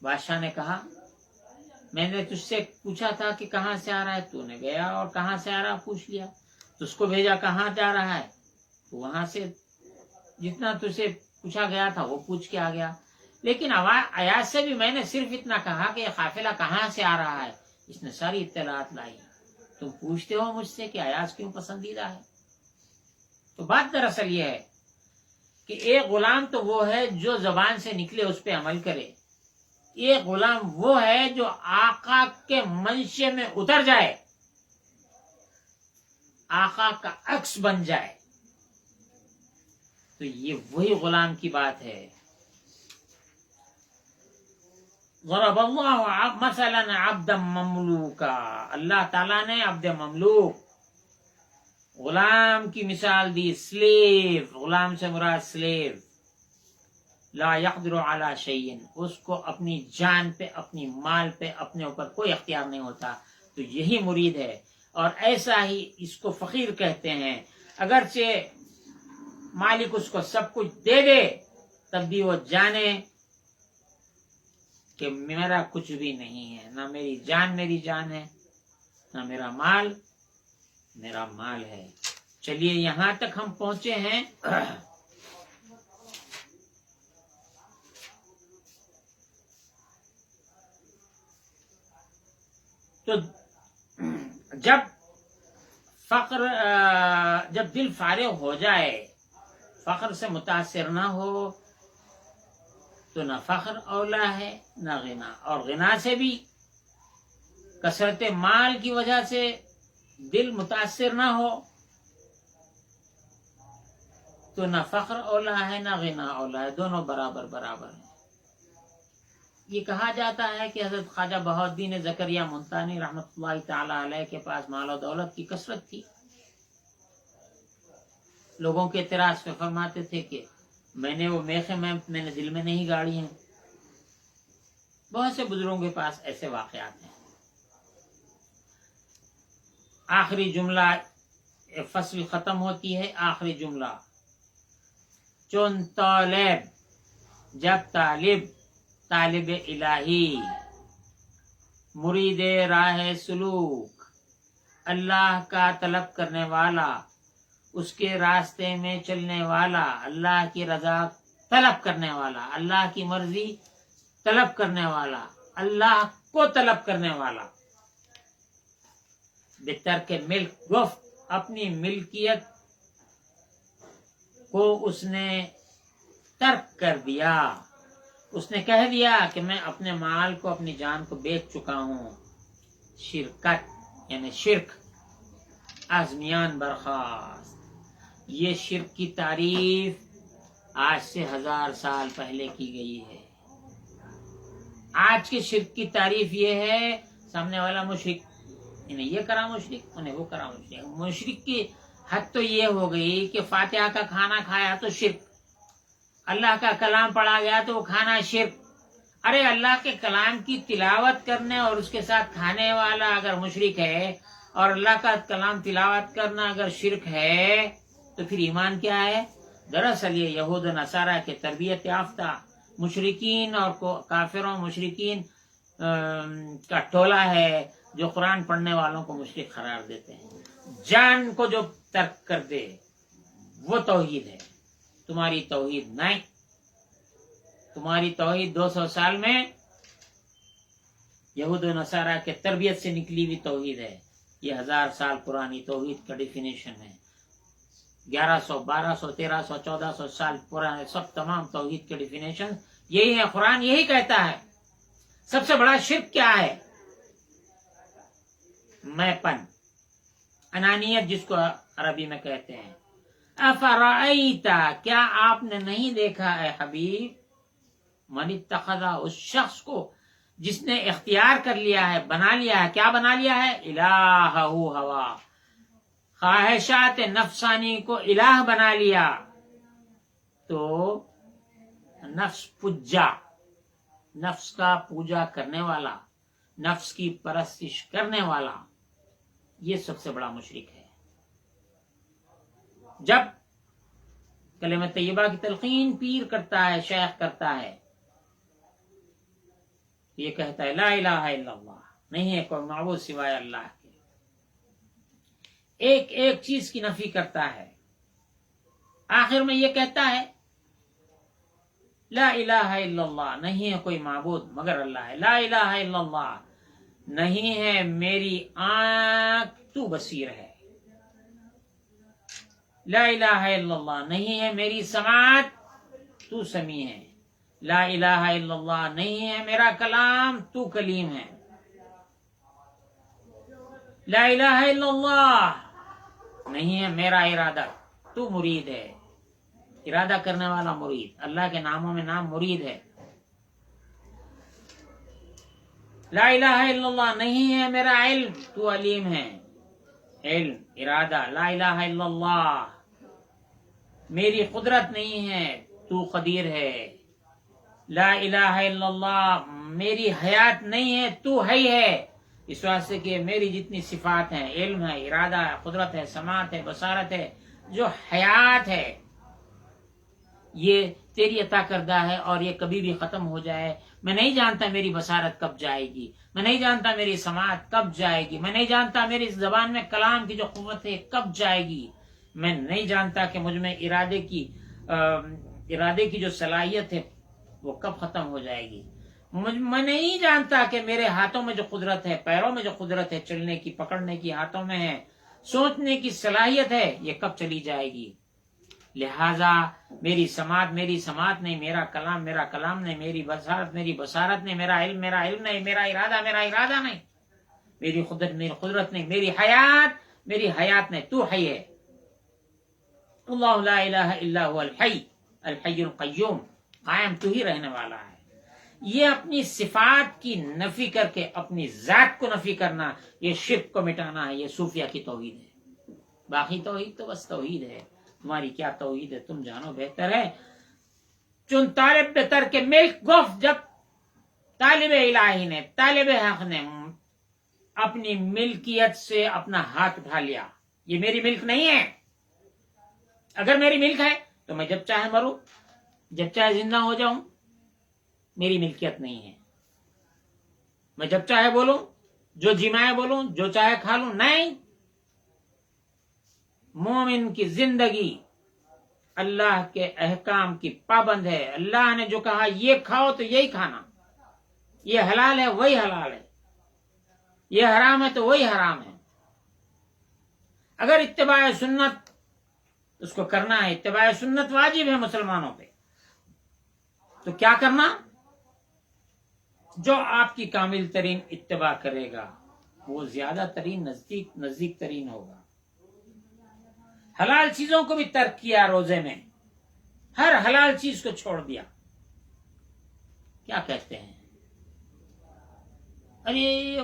بادشاہ نے کہا میں نے تجھ سے پوچھا تھا کہ کہاں سے آ رہا ہے، تو نے گیا اور کہاں سے آ رہا پوچھ لیا. اس کو بھیجا کہاں جا رہا ہے، تو وہاں سے جتنا تجھے پوچھا گیا تھا وہ پوچھ کے آ گیا. لیکن ایاز سے بھی میں نے صرف اتنا کہا کہ یہ قافلہ کہاں سے آ رہا ہے، اس نے ساری اطلاعات لائی. تم پوچھتے ہو مجھ سے کہ ایاز کیوں پسندیدہ ہے. تو بات دراصل یہ ہے کہ ایک غلام تو وہ ہے جو زبان سے نکلے اس پہ عمل کرے، ایک غلام وہ ہے جو آقا کے منشے میں اتر جائے، آقا کا عکس بن جائے. تو یہ وہی غلام کی بات ہے. ضرب اللہ مثلا عبدا مملوکا، اللہ تعالیٰ نے عبد مملوک غلام کی مثال دی. سلیو، غلام سے مراد سلیو. لا يقدر على شيء، اس کو اپنی جان پہ، اپنی مال پہ، اپنے اوپر کوئی اختیار نہیں ہوتا. تو یہی مرید ہے، اور ایسا ہی اس کو فقیر کہتے ہیں. اگرچہ مالک اس کو سب کچھ دے دے تب بھی وہ جانے کہ میرا کچھ بھی نہیں ہے، نہ میری جان میری جان ہے، نہ میرا مال میرا مال ہے. چلیے یہاں تک ہم پہنچے ہیں. تو جب دل فارغ ہو جائے، فخر سے متاثر نہ ہو، تو نہ فخر اولا ہے نہ غنا. اور غنا سے بھی کثرت مال کی وجہ سے دل متاثر نہ ہو تو نہ فخر اولا ہے نہ غنا اولا ہے، دونوں برابر برابر ہیں. یہ کہا جاتا ہے کہ حضرت خواجہ بہاؤالدین زکریا ملتانی رحمۃ اللہ تعالی علیہ کے پاس مال و دولت کی کثرت تھی. لوگوں کے اعتراض پہ فرماتے تھے کہ میں نے وہ میخیں میں نے دل میں نہیں گاڑی ہیں. بہت سے بزرگوں کے پاس ایسے واقعات ہیں. آخری جملہ فصل ختم ہوتی ہے، آخری جملہ چون طالب، جب طالب الہی، مرید راہ سلوک، اللہ کا طلب کرنے والا، اس کے راستے میں چلنے والا، اللہ کی رضا طلب کرنے والا، اللہ کی مرضی طلب کرنے والا، اللہ کو طلب کرنے والا. بترک ملک گفت، اپنی ملکیت کو اس نے ترک کر دیا. اس نے کہہ دیا کہ میں اپنے مال کو، اپنی جان کو بیچ چکا ہوں. شرکت یعنی شرک، آزمیان برخاست. یہ شرک کی تعریف آج سے 1000 سال پہلے کی گئی ہے. آج کے شرک کی تعریف یہ ہے، سامنے والا مشرک، انہیں یہ کرا مشرک، انہیں وہ کرا مشرک. مشرک کی حد تو یہ ہو گئی کہ فاتحہ کا کھانا کھایا تو شرک، اللہ کا کلام پڑھا گیا تو وہ کھانا شرک. ارے اللہ کے کلام کی تلاوت کرنے اور اس کے ساتھ کھانے والا اگر مشرک ہے، اور اللہ کا کلام تلاوت کرنا اگر شرک ہے، تو پھر ایمان کیا ہے؟ دراصل یہ یہود و نصارہ کے تربیت یافتہ مشرکین اور کافروں مشرکین کا ٹولہ ہے جو قرآن پڑھنے والوں کو مشرک قرار دیتے ہیں. جان کو جو ترک کر دے وہ توحید ہے. تمہاری توحید نہیں، تمہاری توحید 200 سال میں یہود و نصارہ کے تربیت سے نکلی ہوئی توحید ہے. یہ 1000 سال پرانی توحید کا ڈیفینیشن ہے. 1100 1200 1300 1400 سال پرانے سب تمام توحید کے ڈیفینیشن یہی ہے. قرآن یہی کہتا ہے. سب سے بڑا شرک کیا ہے؟ میں پن، انانیت، جس کو عربی میں کہتے ہیں. افرائیتا، کیا آپ نے نہیں دیکھا اے حبیب، من اتخذ، اس شخص کو جس نے اختیار کر لیا ہے، بنا لیا ہے. کیا بنا لیا ہے؟ الہ ہوا، خواہشات نفسانی کو الہ بنا لیا. تو نفس پجا، نفس کا پوجا کرنے والا، نفس کی پرستش کرنے والا، یہ سب سے بڑا مشرک ہے. جب کلمہ طیبہ کی تلقین پیر کرتا ہے، شیخ کرتا ہے، یہ کہتا ہے لا الہ الا اللہ، نہیں ہے کوئی معبود سوائے اللہ کے، ایک ایک چیز کی نفی کرتا ہے، آخر میں یہ کہتا ہے لا الہ الا اللہ، نہیں ہے کوئی معبود مگر اللہ ہے، لا الہ الا اللہ، نہیں ہے میری آنکھ تو بصیر ہے، لا الہ الا اللہ، نہیں ہے میری سماعت تو سمیع ہے، لا الہ الا اللہ، نہیں ہے میرا کلام تو کلیم ہے، لا الہ الا اللہ، نہیں ہے میرا ارادہ تو مرید ہے، ارادہ کرنے والا مرید، اللہ کے ناموں میں نام مرید ہے، لا الہ الا اللہ، نہیں ہے میرا علم تو علیم ہے، علم ارادہ، لا الہ الا اللہ، میری قدرت نہیں ہے تو قدیر ہے، لا الہ الا اللہ، میری حیات نہیں ہے تو حی ہے، اس واسطے کہ میری جتنی صفات ہیں، علم ہے، ارادہ ہے، قدرت ہے، سماعت ہے، بصارت ہے، جو حیات ہے یہ تیری عطا کردہ ہے اور یہ کبھی بھی ختم ہو جائے، میں نہیں جانتا میری بصارت کب جائے گی، میں نہیں جانتا میری سماعت کب جائے گی، میں نہیں جانتا میری زبان میں کلام کی جو قوت ہے کب جائے گی، میں نہیں جانتا کہ مجھ میں ارادے کی جو صلاحیت ہے وہ کب ختم ہو جائے گی، میں نہیں جانتا کہ میرے ہاتھوں میں جو قدرت ہے، پیروں میں جو قدرت ہے، چلنے کی، پکڑنے کی ہاتھوں میں ہے، سوچنے کی صلاحیت ہے، یہ کب چلی جائے گی، لہذا میری سماعت نہیں، میرا کلام نہیں، میری بصارت نہیں، میرا علم نہیں، میرا ارادہ نہیں، میری قدرت نہیں، میری حیات نہیں، تو حی ہے، اللہ لا الہ الا هو الحی القیوم، قائم تو ہی رہنے والا ہے، یہ اپنی صفات کی نفی کر کے اپنی ذات کو نفی کرنا، یہ شرک کو مٹانا ہے، یہ صوفیہ کی توحید ہے، باقی توحید تو بس توحید ہے، تمہاری کیا توحید ہے تم جانو بہتر ہے، چون طالب بہتر کے ملک گفت، جب طالب الہی نے، طالب حق نے اپنی ملکیت سے اپنا ہاتھ اٹھا لیا، یہ میری ملک نہیں ہے، اگر میری ملک ہے تو میں جب چاہے مروں، جب چاہے زندہ ہو جاؤں، میری ملکیت نہیں ہے، میں جب چاہے بولوں، جو جمائے بولوں، جو چاہے کھا لوں، نہیں، مومن کی زندگی اللہ کے احکام کی پابند ہے، اللہ نے جو کہا یہ کھاؤ تو یہی کھانا، یہ حلال ہے وہی حلال ہے، یہ حرام ہے تو وہی حرام ہے، اگر اتباع سنت اس کو کرنا ہے، اتباع سنت واجب ہے مسلمانوں پہ، تو کیا کرنا، جو آپ کی کامل ترین اتباع کرے گا وہ زیادہ ترین نزدیک ترین ہوگا، حلال چیزوں کو بھی ترک کیا، روزے میں ہر حلال چیز کو چھوڑ دیا، کیا کہتے ہیں، ارے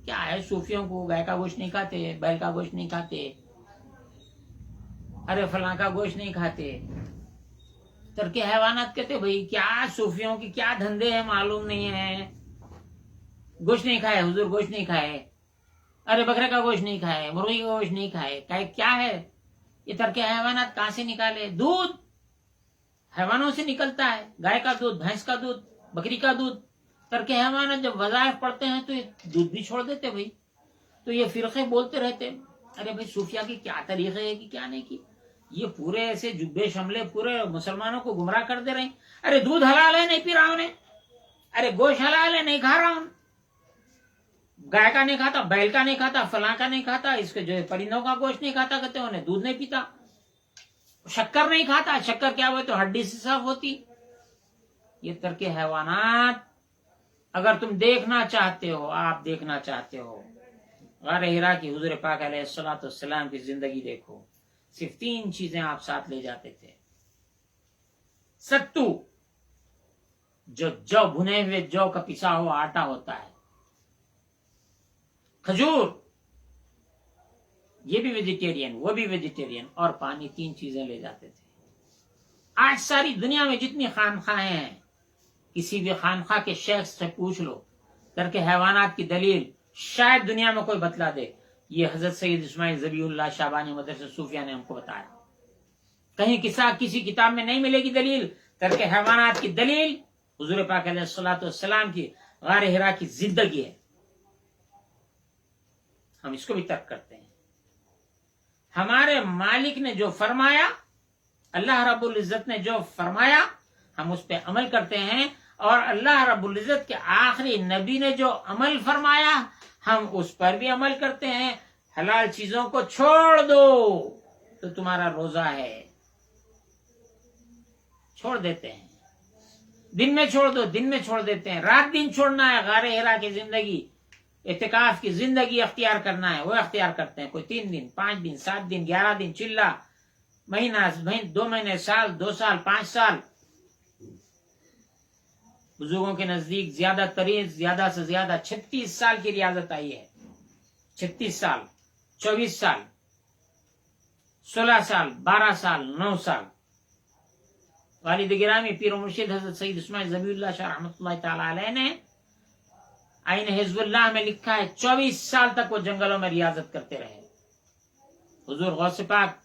کیا ہے صوفیوں کو گائے کا گوشت نہیں کھاتے، بیل کا گوشت نہیں کھاتے، ارے فلاں کا گوشت نہیں کھاتے، ترک حیوانات کہتے، بھئی کیا صوفیوں کی کیا دھندے ہیں معلوم نہیں ہے، گوشت نہیں کھائے حضور، گوشت نہیں کھائے، ارے بکرے کا گوشت نہیں کھائے، مرغی کا گوشت نہیں کھائے، کیا ہے یہ ترک حیوانات کہاں سے نکالے، دودھ حیوانوں سے نکلتا ہے، گائے کا دودھ، بھینس کا دودھ، بکری کا دودھ، ترک حیوانات جب وظائف پڑھتے ہیں تو یہ دودھ بھی چھوڑ دیتے، بھائی تو یہ فرقے بولتے رہتے، ارے بھائی صوفیہ کی کیا طریقے ہے کہ کیا نہیں کی، یہ پورے ایسے جبے شملے پورے مسلمانوں کو گمراہ کر دے رہے ہیں، ارے دودھ حلال ہے نہیں پی رہا ہوں، ارے گوشت حلال ہے نہیں کھا رہا ہوں، گائے کا نہیں کھاتا، بیل کا نہیں کھاتا، فلاں کا نہیں کھاتا، اس کے جو پرندوں کا گوشت نہیں کھاتا، کہتے انہیں دودھ نہیں پیتا، شکر نہیں کھاتا، شکر کیا ہوئے تو ہڈی سے صاف ہوتی، یہ ترک حیوانات اگر تم دیکھنا چاہتے ہو، آپ دیکھنا چاہتے ہو، غار ہرا کی حضور پاک علیہ الصلوۃ والسلام کی زندگی دیکھو، صرف 3 چیزیں آپ ساتھ لے جاتے تھے، ستو جو بھنے ہوئے جو کا پسا ہوا آٹا ہوتا ہے، کھجور یہ بھی ویجیٹیرین وہ بھی ویجیٹیرین، اور پانی، 3 چیزیں لے جاتے تھے۔ آج ساری دنیا میں جتنی خانخواہیں ہیں، کسی بھی خانخواہ کے شیخ سے پوچھ لو ترک حیوانات کی دلیل، شاید دنیا میں کوئی بتلا دے، یہ حضرت سید اسماعیل ذبیح اللہ شعبانی مدرسہ صوفیہ نے ہم کو بتایا، کہیں کسی کتاب میں نہیں ملے گی دلیل. ترک حیوانات کی دلیل حضور پاک علیہ الصلوۃ والسلام کی غار حرا کی زندگی ہے. ہم اس کو بھی ترک کرتے ہیں. ہمارے مالک نے جو فرمایا، اللہ رب العزت نے جو فرمایا، ہم اس پہ عمل کرتے ہیں. اور اللہ رب العزت کے آخری نبی نے جو عمل فرمایا ہم اس پر بھی عمل کرتے ہیں. حلال چیزوں کو چھوڑ دو تو تمہارا روزہ ہے. چھوڑ دیتے ہیں. دن میں چھوڑ دو، دن میں چھوڑ دیتے ہیں. رات دن چھوڑنا ہے، غار حرا کی زندگی، اعتکاف کی زندگی اختیار کرنا ہے، وہ اختیار کرتے ہیں. کوئی 3 دن، 5 دن، 7 دن، 11 دن، چلا مہینہ، 2 مہینے، سال، 2 سال، 5 سال. بزرگوں کے نزدیک زیادہ سے زیادہ 36 سال کی ریاضت آئی ہے. 36 سال، 24 سال، 16 سال، 12 سال، 9 سال. والد گرامی پیر و مرشد حضرت سید اسماعیل ذبیح اللہ شاہ رحمۃ اللہ تعالی علیہ نے آئین حزب اللہ میں لکھا ہے 24 سال تک وہ جنگلوں میں ریاضت کرتے رہے. حضور غوث پاک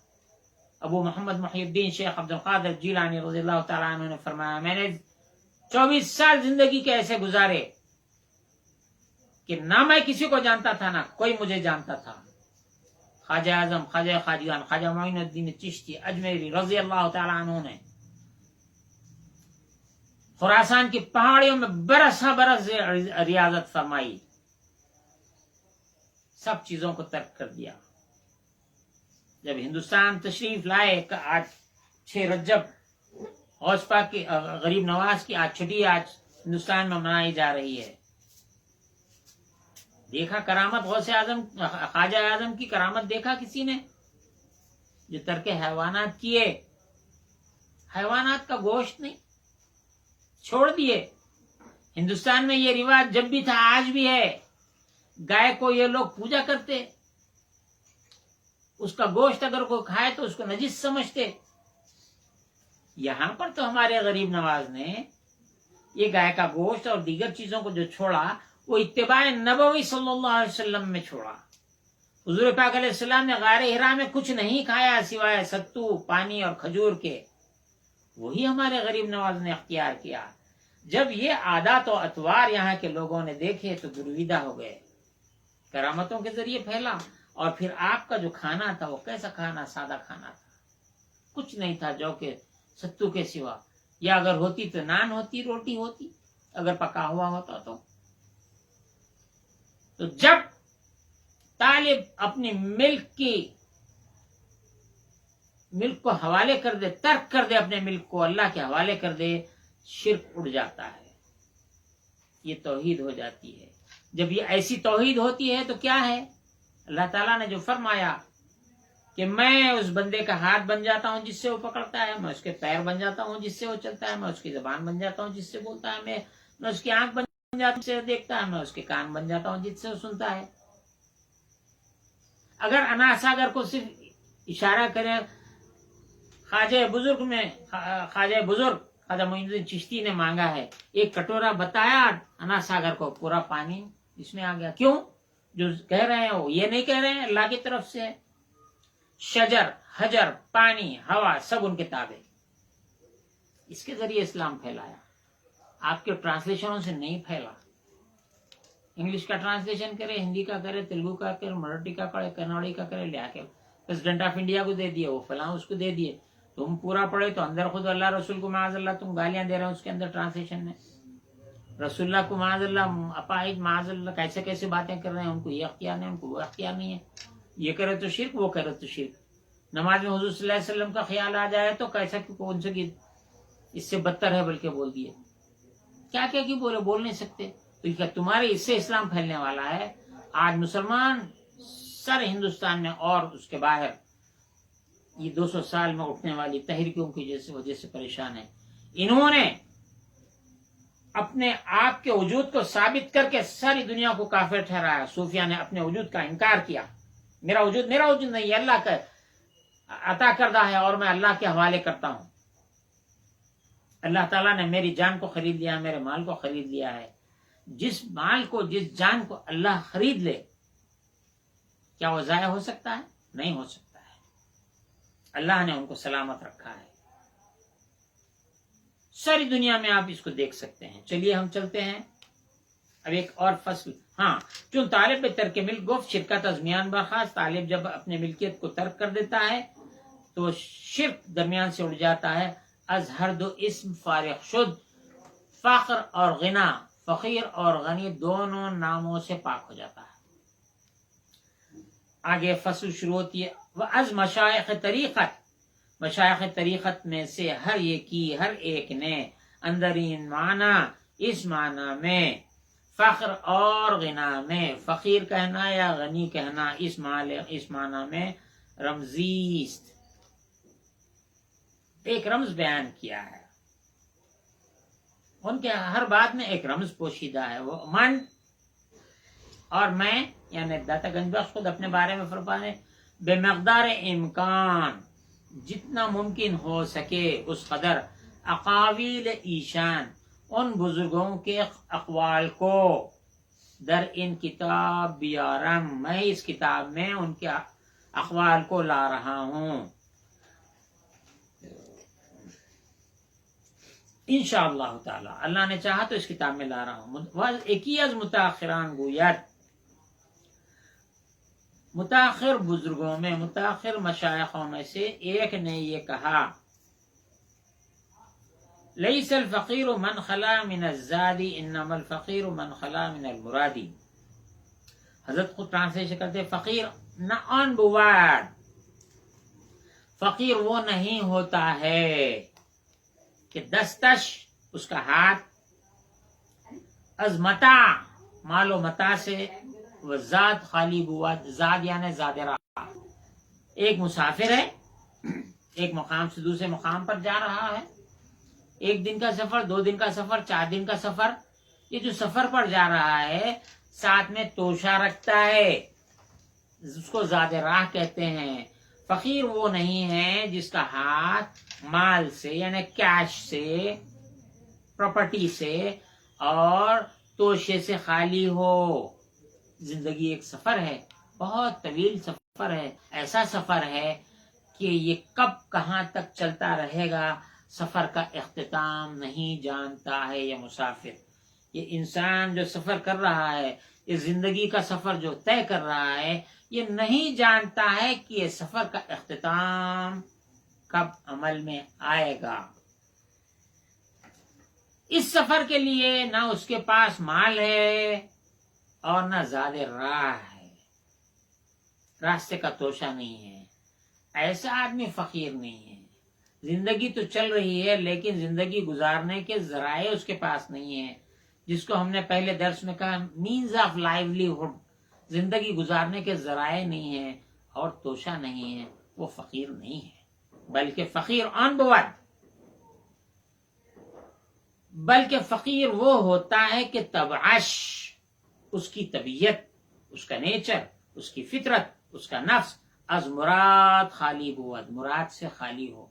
ابو محمد محی الدین شیخ عبد القادر جیلانی رضی اللہ تعالیٰ عنہ نے فرمایا میں نے 24 سال زندگی کے ایسے گزارے کہ نہ میں کسی کو جانتا تھا نہ کوئی مجھے جانتا تھا. خواجہ اعظم، خواجہ خواجگان، خواجہ معین الدین چشتی اجمیری رضی اللہ تعالیٰ عنہ نے خراسان کی پہاڑیوں میں برس برس ریاضت فرمائی. سب چیزوں کو ترک کر دیا. جب ہندوستان تشریف لائے، آج 6 رجب غوث پاک کی غریب نواز کی آج چھٹی آج ہندوستان میں منائی جا رہی ہے. دیکھا کرامت غوث اعظم، خواجہ اعظم کی کرامت دیکھا کسی نے؟ جو ترک حیوانات کیے، حیوانات کا گوشت نہیں چھوڑ دیے. ہندوستان میں یہ رواج جب بھی تھا آج بھی ہے. گائے کو یہ لوگ پوجا کرتے، اس کا گوشت اگر کوئی کھائے تو اس کو نجس سمجھتے. یہاں پر تو ہمارے غریب نواز نے یہ گائے کا گوشت اور دیگر چیزوں کو جو چھوڑا وہ اتباع نبوی صلی اللہ علیہ وسلم میں چھوڑا. حضور پاک علیہ السلام نے غار حرا میں کچھ نہیں کھایا سوائے ستو، پانی اور کھجور کے. وہی ہمارے غریب نواز نے اختیار کیا. جب یہ عادات و اطوار یہاں کے لوگوں نے دیکھے تو گرویدہ ہو گئے. کرامتوں کے ذریعے پھیلا. اور پھر آپ کا جو کھانا تھا وہ کیسا کھانا؟ سادہ کھانا تھا. کچھ نہیں تھا جو کہ ستو کے سوا، یا اگر ہوتی تو نان ہوتی، روٹی ہوتی اگر پکا ہوا ہوتا تو. جب طالب اپنی ملک کو حوالے کر دے، ترک کر دے اپنے ملک کو، اللہ کے حوالے کر دے، شرک اڑ جاتا ہے. یہ توحید ہو جاتی ہے. جب یہ ایسی توحید ہوتی ہے تو کیا ہے؟ اللہ تعالیٰ نے جو فرمایا کہ میں اس بندے کا ہاتھ بن جاتا ہوں جس سے وہ پکڑتا ہے، میں اس کے پیر بن جاتا ہوں جس سے وہ چلتا ہے، میں اس کی زبان بن جاتا ہوں جس سے بولتا ہے، میں اس کی آنکھ بن جاتا ہوں جس سے دیکھتا ہے، میں اس کے کان بن جاتا ہوں جس سے وہ سنتا ہے. اگر انا ساگر کو صرف اشارہ کرے، خواجہ بزرگ خواجہ معین الدین چشتی نے مانگا ہے، ایک کٹورا بتایا انا ساگر کو، پورا پانی اس میں آ گیا. کیوں؟ جو کہہ رہے ہیں وہ یہ نہیں کہہ رہے ہیں اللہ کی طرف سے. شجر، حجر، پانی، ہوا سب ان کے تابع. اس کے ذریعے اسلام پھیلایا. آپ کے ٹرانسلیشنوں سے نہیں پھیلا. انگلش کا ٹرانسلیشن کرے، ہندی کا کرے، تیلگو کا کرے، مراٹھی کا کرے، کناڑی کا کرے، لیا کے پریزیڈنٹ آف انڈیا کو دے دیے، وہ فلاں اس کو دے دیے. تم پورا پڑھے تو اندر خود اللہ رسول کو معاذ اللہ تم گالیاں دے رہے ہو اس کے اندر ٹرانسلیشن میں. رسول اللہ کو معاذ اللہ اپاہج معاذ اللہ کیسے کیسے باتیں کر رہے ہیں. ان کو یہ اختیار نہیں، ان کو وہ اختیار نہیں ہے. یہ کرے تو شرک، وہ کرے تو شرک. نماز میں حضور صلی اللہ علیہ وسلم کا خیال آ جائے تو کیسا کون سے اس سے بدتر ہے بلکہ بول دیے. کیا کیوں بول نہیں سکتے. تو تمہارے اس سے اسلام پھیلنے والا ہے. آج مسلمان سر ہندوستان میں اور اس کے باہر یہ 200 سال میں اٹھنے والی تحریکوں کی وجہ سے پریشان ہے. انہوں نے اپنے آپ کے وجود کو ثابت کر کے ساری دنیا کو کافر ٹھہرایا. صوفیہ نے اپنے وجود کا انکار کیا. میرا وجود نہیں ہے، اللہ کا عطا کردہ ہے اور میں اللہ کے حوالے کرتا ہوں. اللہ تعالیٰ نے میری جان کو خرید لیا ہے، میرے مال کو خرید لیا ہے. جس مال کو، جس جان کو اللہ خرید لے، کیا وہ ضائع ہو سکتا ہے؟ نہیں ہو سکتا ہے. اللہ نے ان کو سلامت رکھا ہے. ساری دنیا میں آپ اس کو دیکھ سکتے ہیں. چلیے ہم چلتے ہیں اب ایک اور فصل. ہاں، چون طالب ترک ملک گفت شرکت از میان برخاست. طالب جب اپنے ملکیت کو ترک کر دیتا ہے تو شرک درمیان سے اڑ جاتا ہے. از ہر دو اسم فارغ شد. فخر اور غنا، فقیر اور غنی دونوں ناموں سے پاک ہو جاتا ہے. آگے فصل شروع ہوتی ہے. وَأَز مشائخ طریقت، مشائخ طریقت میں سے ہر ایک نے اندرین معنی، اس معنی میں فخر اور غنا میں، فقیر کہنا یا غنی کہنا اس معنی میں رمزیست، ایک رمز بیان کیا ہے. ان کے ہر بات میں ایک رمز پوشیدہ ہے. وہ من اور میں، یعنی داتا گنج بخش خود اپنے بارے میں فرمانے بے مقدار امکان، جتنا ممکن ہو سکے اس قدر، اقاویل ایشان، ان بزرگوں کے اقوال کو، در ان کتاب بیارم، میں اس کتاب میں ان کے اقوال کو لا رہا ہوں انشاءاللہ تعالی. اللہ نے چاہا تو اس کتاب میں لا رہا ہوں. ایک ہی از متاخران گوید، متاخر بزرگوں میں، متاخر مشایخوں میں سے ایک نے یہ کہا، لیس الفقیر من خلا من الزادی انما الفقیر من خلا من المرادی. حضرت خود ٹرانسلیشن کرتے فقیر نہ آن بود، فقیر وہ نہیں ہوتا ہے کہ دستش اس کا ہاتھ، از متا مال و متا سے، و زاد خالی بود، زاد یعنی زاد رہا. ایک مسافر ہے، ایک مقام سے دوسرے مقام پر جا رہا ہے، ایک دن کا سفر، 2 دن کا سفر، 4 دن کا سفر. یہ جو سفر پر جا رہا ہے ساتھ میں توشہ رکھتا ہے، اس کو زاد راہ کہتے ہیں. فقیر وہ نہیں ہے جس کا ہاتھ مال سے یعنی کیش سے، پراپرٹی سے اور توشے سے خالی ہو. زندگی ایک سفر ہے، بہت طویل سفر ہے، ایسا سفر ہے کہ یہ کب کہاں تک چلتا رہے گا سفر کا اختتام نہیں جانتا ہے یہ مسافر. یہ انسان جو سفر کر رہا ہے، یہ زندگی کا سفر جو طے کر رہا ہے، یہ نہیں جانتا ہے کہ یہ سفر کا اختتام کب عمل میں آئے گا. اس سفر کے لیے نہ اس کے پاس مال ہے اور نہ زاد راہ ہے، راستے کا توشہ نہیں ہے. ایسا آدمی فقیر نہیں ہے. زندگی تو چل رہی ہے لیکن زندگی گزارنے کے ذرائع اس کے پاس نہیں ہے، جس کو ہم نے پہلے درس میں کہا مینز آف لائیولیہڈ. زندگی گزارنے کے ذرائع نہیں ہے اور توشہ نہیں ہے، وہ فقیر نہیں ہے. بلکہ فقیر آن بود، بلکہ فقیر وہ ہوتا ہے کہ طبعش، اس کی طبیعت، اس کا نیچر، اس کی فطرت، اس کا نفس از مراد خالی بود، مراد سے خالی ہو.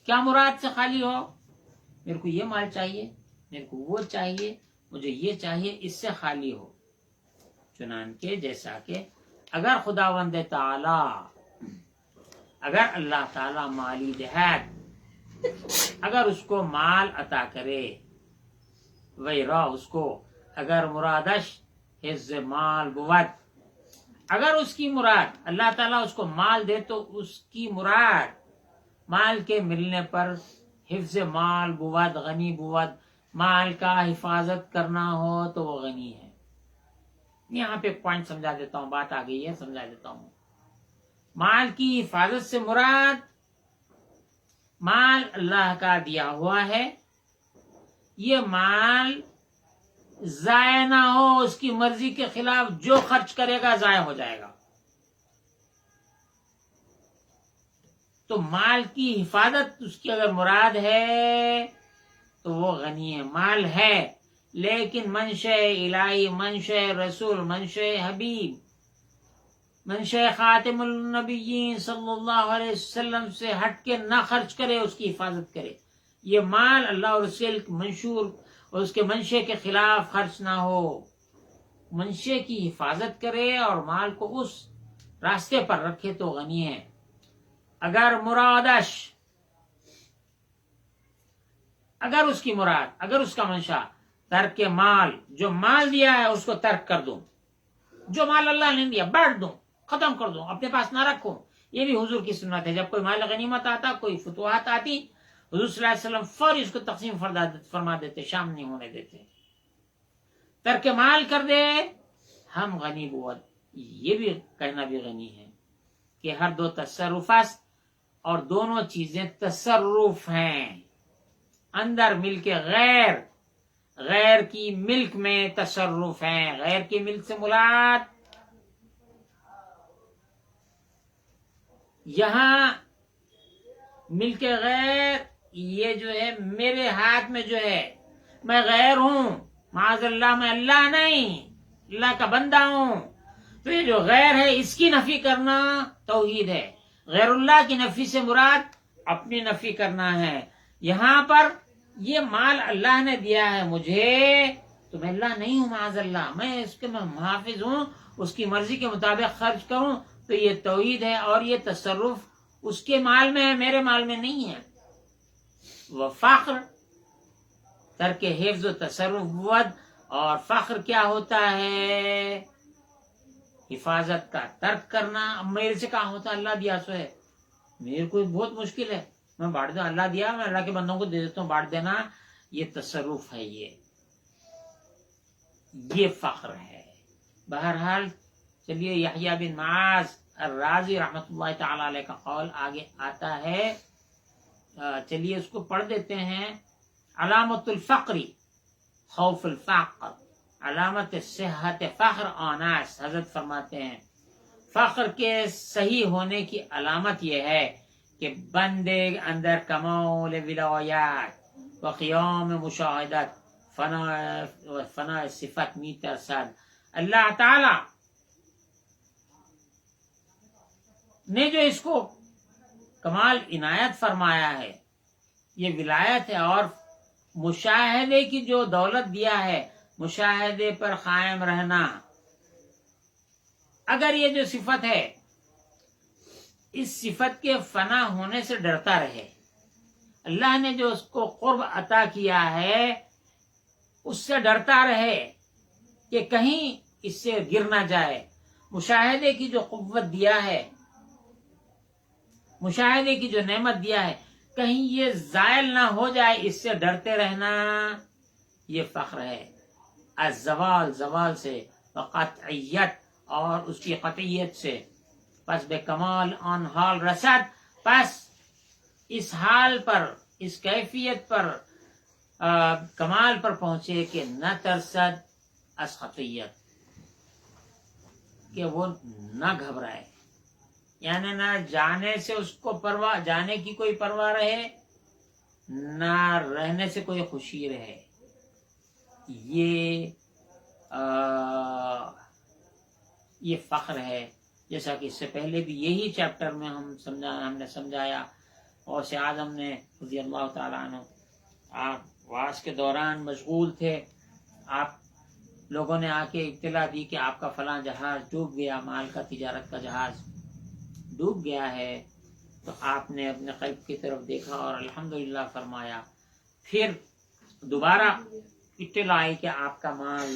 کیا مراد سے خالی ہو؟ میرے کو یہ مال چاہیے، میرے کو وہ چاہیے، مجھے یہ چاہیے، اس سے خالی ہو. چنانکہ جیسا کہ اگر خداوند تعالی، اگر اللہ تعالی مالی دہت، اگر اس کو مال عطا کرے، ویرا اس کو، اگر مرادش حفظ مال بود، اگر اس کی مراد اللہ تعالیٰ اس کو مال دے تو اس کی مراد مال کے ملنے پر حفظ مال بود، غنی بود، مال کا حفاظت کرنا ہو تو وہ غنی ہے. یہاں پہ پوائنٹ سمجھا دیتا ہوں، بات آ گئی ہے سمجھا دیتا ہوں. مال کی حفاظت سے مراد مال اللہ کا دیا ہوا ہے، یہ مال ضائع نہ ہو، اس کی مرضی کے خلاف جو خرچ کرے گا ضائع ہو جائے گا. تو مال کی حفاظت اس کی اگر مراد ہے تو وہ غنی ہے. مال ہے لیکن منشأ الہی، منشأ رسول، منشأ حبیب، منشأ خاتم النبیین صلی اللہ علیہ وسلم سے ہٹ کے نہ خرچ کرے، اس کی حفاظت کرے. یہ مال اللہ اور رسول منشور اور اس کے منشے کے خلاف خرچ نہ ہو، منشے کی حفاظت کرے اور مال کو اس راستے پر رکھے تو غنی ہے. اگر مرادش، اگر اس کی مراد، اگر اس کا منشا ترک مال، جو مال دیا ہے اس کو ترک کر دوں، جو مال اللہ نے دیا بانٹ دوں، ختم کر دوں، اپنے پاس نہ رکھوں. یہ بھی حضور کی سنت ہے. جب کوئی مال غنیمت آتا، کوئی فتوحات آتی، حضور صلی اللہ علیہ وسلم فوری اس کو تقسیم فرما دیتے، شام نہیں ہونے دیتے. ترک مال کر دے ہم غنی بود. یہ بھی کہنا بھی غنی ہے کہ ہر دو تصرفات اور دونوں چیزیں تصرف ہیں، اندر ملک غیر کی ملک میں تصرف ہیں. غیر کی ملک سے مراد یہاں ملک غیر، یہ جو ہے میرے ہاتھ میں جو ہے، میں غیر ہوں، معاذ اللہ میں اللہ نہیں، اللہ کا بندہ ہوں. تو یہ جو غیر ہے اس کی نفی کرنا توحید ہے. غیر اللہ کی نفی سے مراد اپنی نفی کرنا ہے. یہاں پر یہ مال اللہ نے دیا ہے مجھے، تو میں اللہ نہیں ہوں، معاذ اللہ، میں اس کے محافظ ہوں، اس کی مرضی کے مطابق خرچ کروں. تو یہ توحید ہے، اور یہ تصرف اس کے مال میں ہے، میرے مال میں نہیں ہے. وہ فخر ترک حفظ و تصرف بود. اور فخر کیا ہوتا ہے؟ حفاظت کا ترک کرنا. اب میرے سے کہاں ہوتا، اللہ دیا سو ہے، میرے کو بہت مشکل ہے، میں بانٹ دوں، اللہ دیا میں اللہ کے بندوں کو دے دیتا ہوں، بانٹ دینا. یہ تصرف ہے، یہ فخر ہے. بہرحال چلیے، یحییٰ بن معاذ الرازی رحمۃ اللہ تعالی علیہ کا قول آگے آتا ہے. چلیے اس کو پڑھ دیتے ہیں. علامت الفقری خوف الفقر، علامت صحت فخر آناس. حضرت فرماتے ہیں فخر کے صحیح ہونے کی علامت یہ ہے کہ بندے اندر کمال ولایات و قیام مشاہدت فنا صفت می ترسد. اللہ تعالی نے جو اس کو کمال عنایت فرمایا ہے، یہ ولایت ہے. اور مشاہدے کی جو دولت دیا ہے، مشاہدے پر قائم رہنا، اگر یہ جو صفت ہے اس صفت کے فنا ہونے سے ڈرتا رہے، اللہ نے جو اس کو قرب عطا کیا ہے اس سے ڈرتا رہے کہ کہیں اس سے گر نہ جائے. مشاہدے کی جو قوت دیا ہے، مشاہدے کی جو نعمت دیا ہے، کہیں یہ زائل نہ ہو جائے، اس سے ڈرتے رہنا، یہ فخر ہے. الزوال، زوال سے، وقطعیت، اور اس کی قطعیت سے. پس بے کمال آن حال رسد، پس اس حال پر، اس کیفیت پر کمال پر پہنچے کہ نہ ترسد از خطیت، کہ وہ نہ گھبرائے، یعنی نہ جانے سے اس کو پرواہ، جانے کی کوئی پرواہ رہے، نہ رہنے سے کوئی خوشی رہے. یہ فخر ہے. جیسا کہ اس سے پہلے بھی یہی چیپٹر میں ہم نے سمجھایا. اور سے اعظم نے رضی اللہ تعالیٰ عنہ، آپ واس کے دوران مشغول تھے، آپ لوگوں نے آ کے اطلاع دی کہ آپ کا فلاں جہاز ڈوب گیا، مال کا تجارت کا جہاز ڈوب گیا ہے. تو آپ نے اپنے قلب کی طرف دیکھا اور الحمدللہ فرمایا. پھر دوبارہ اطلاع آئی کہ آپ کا مال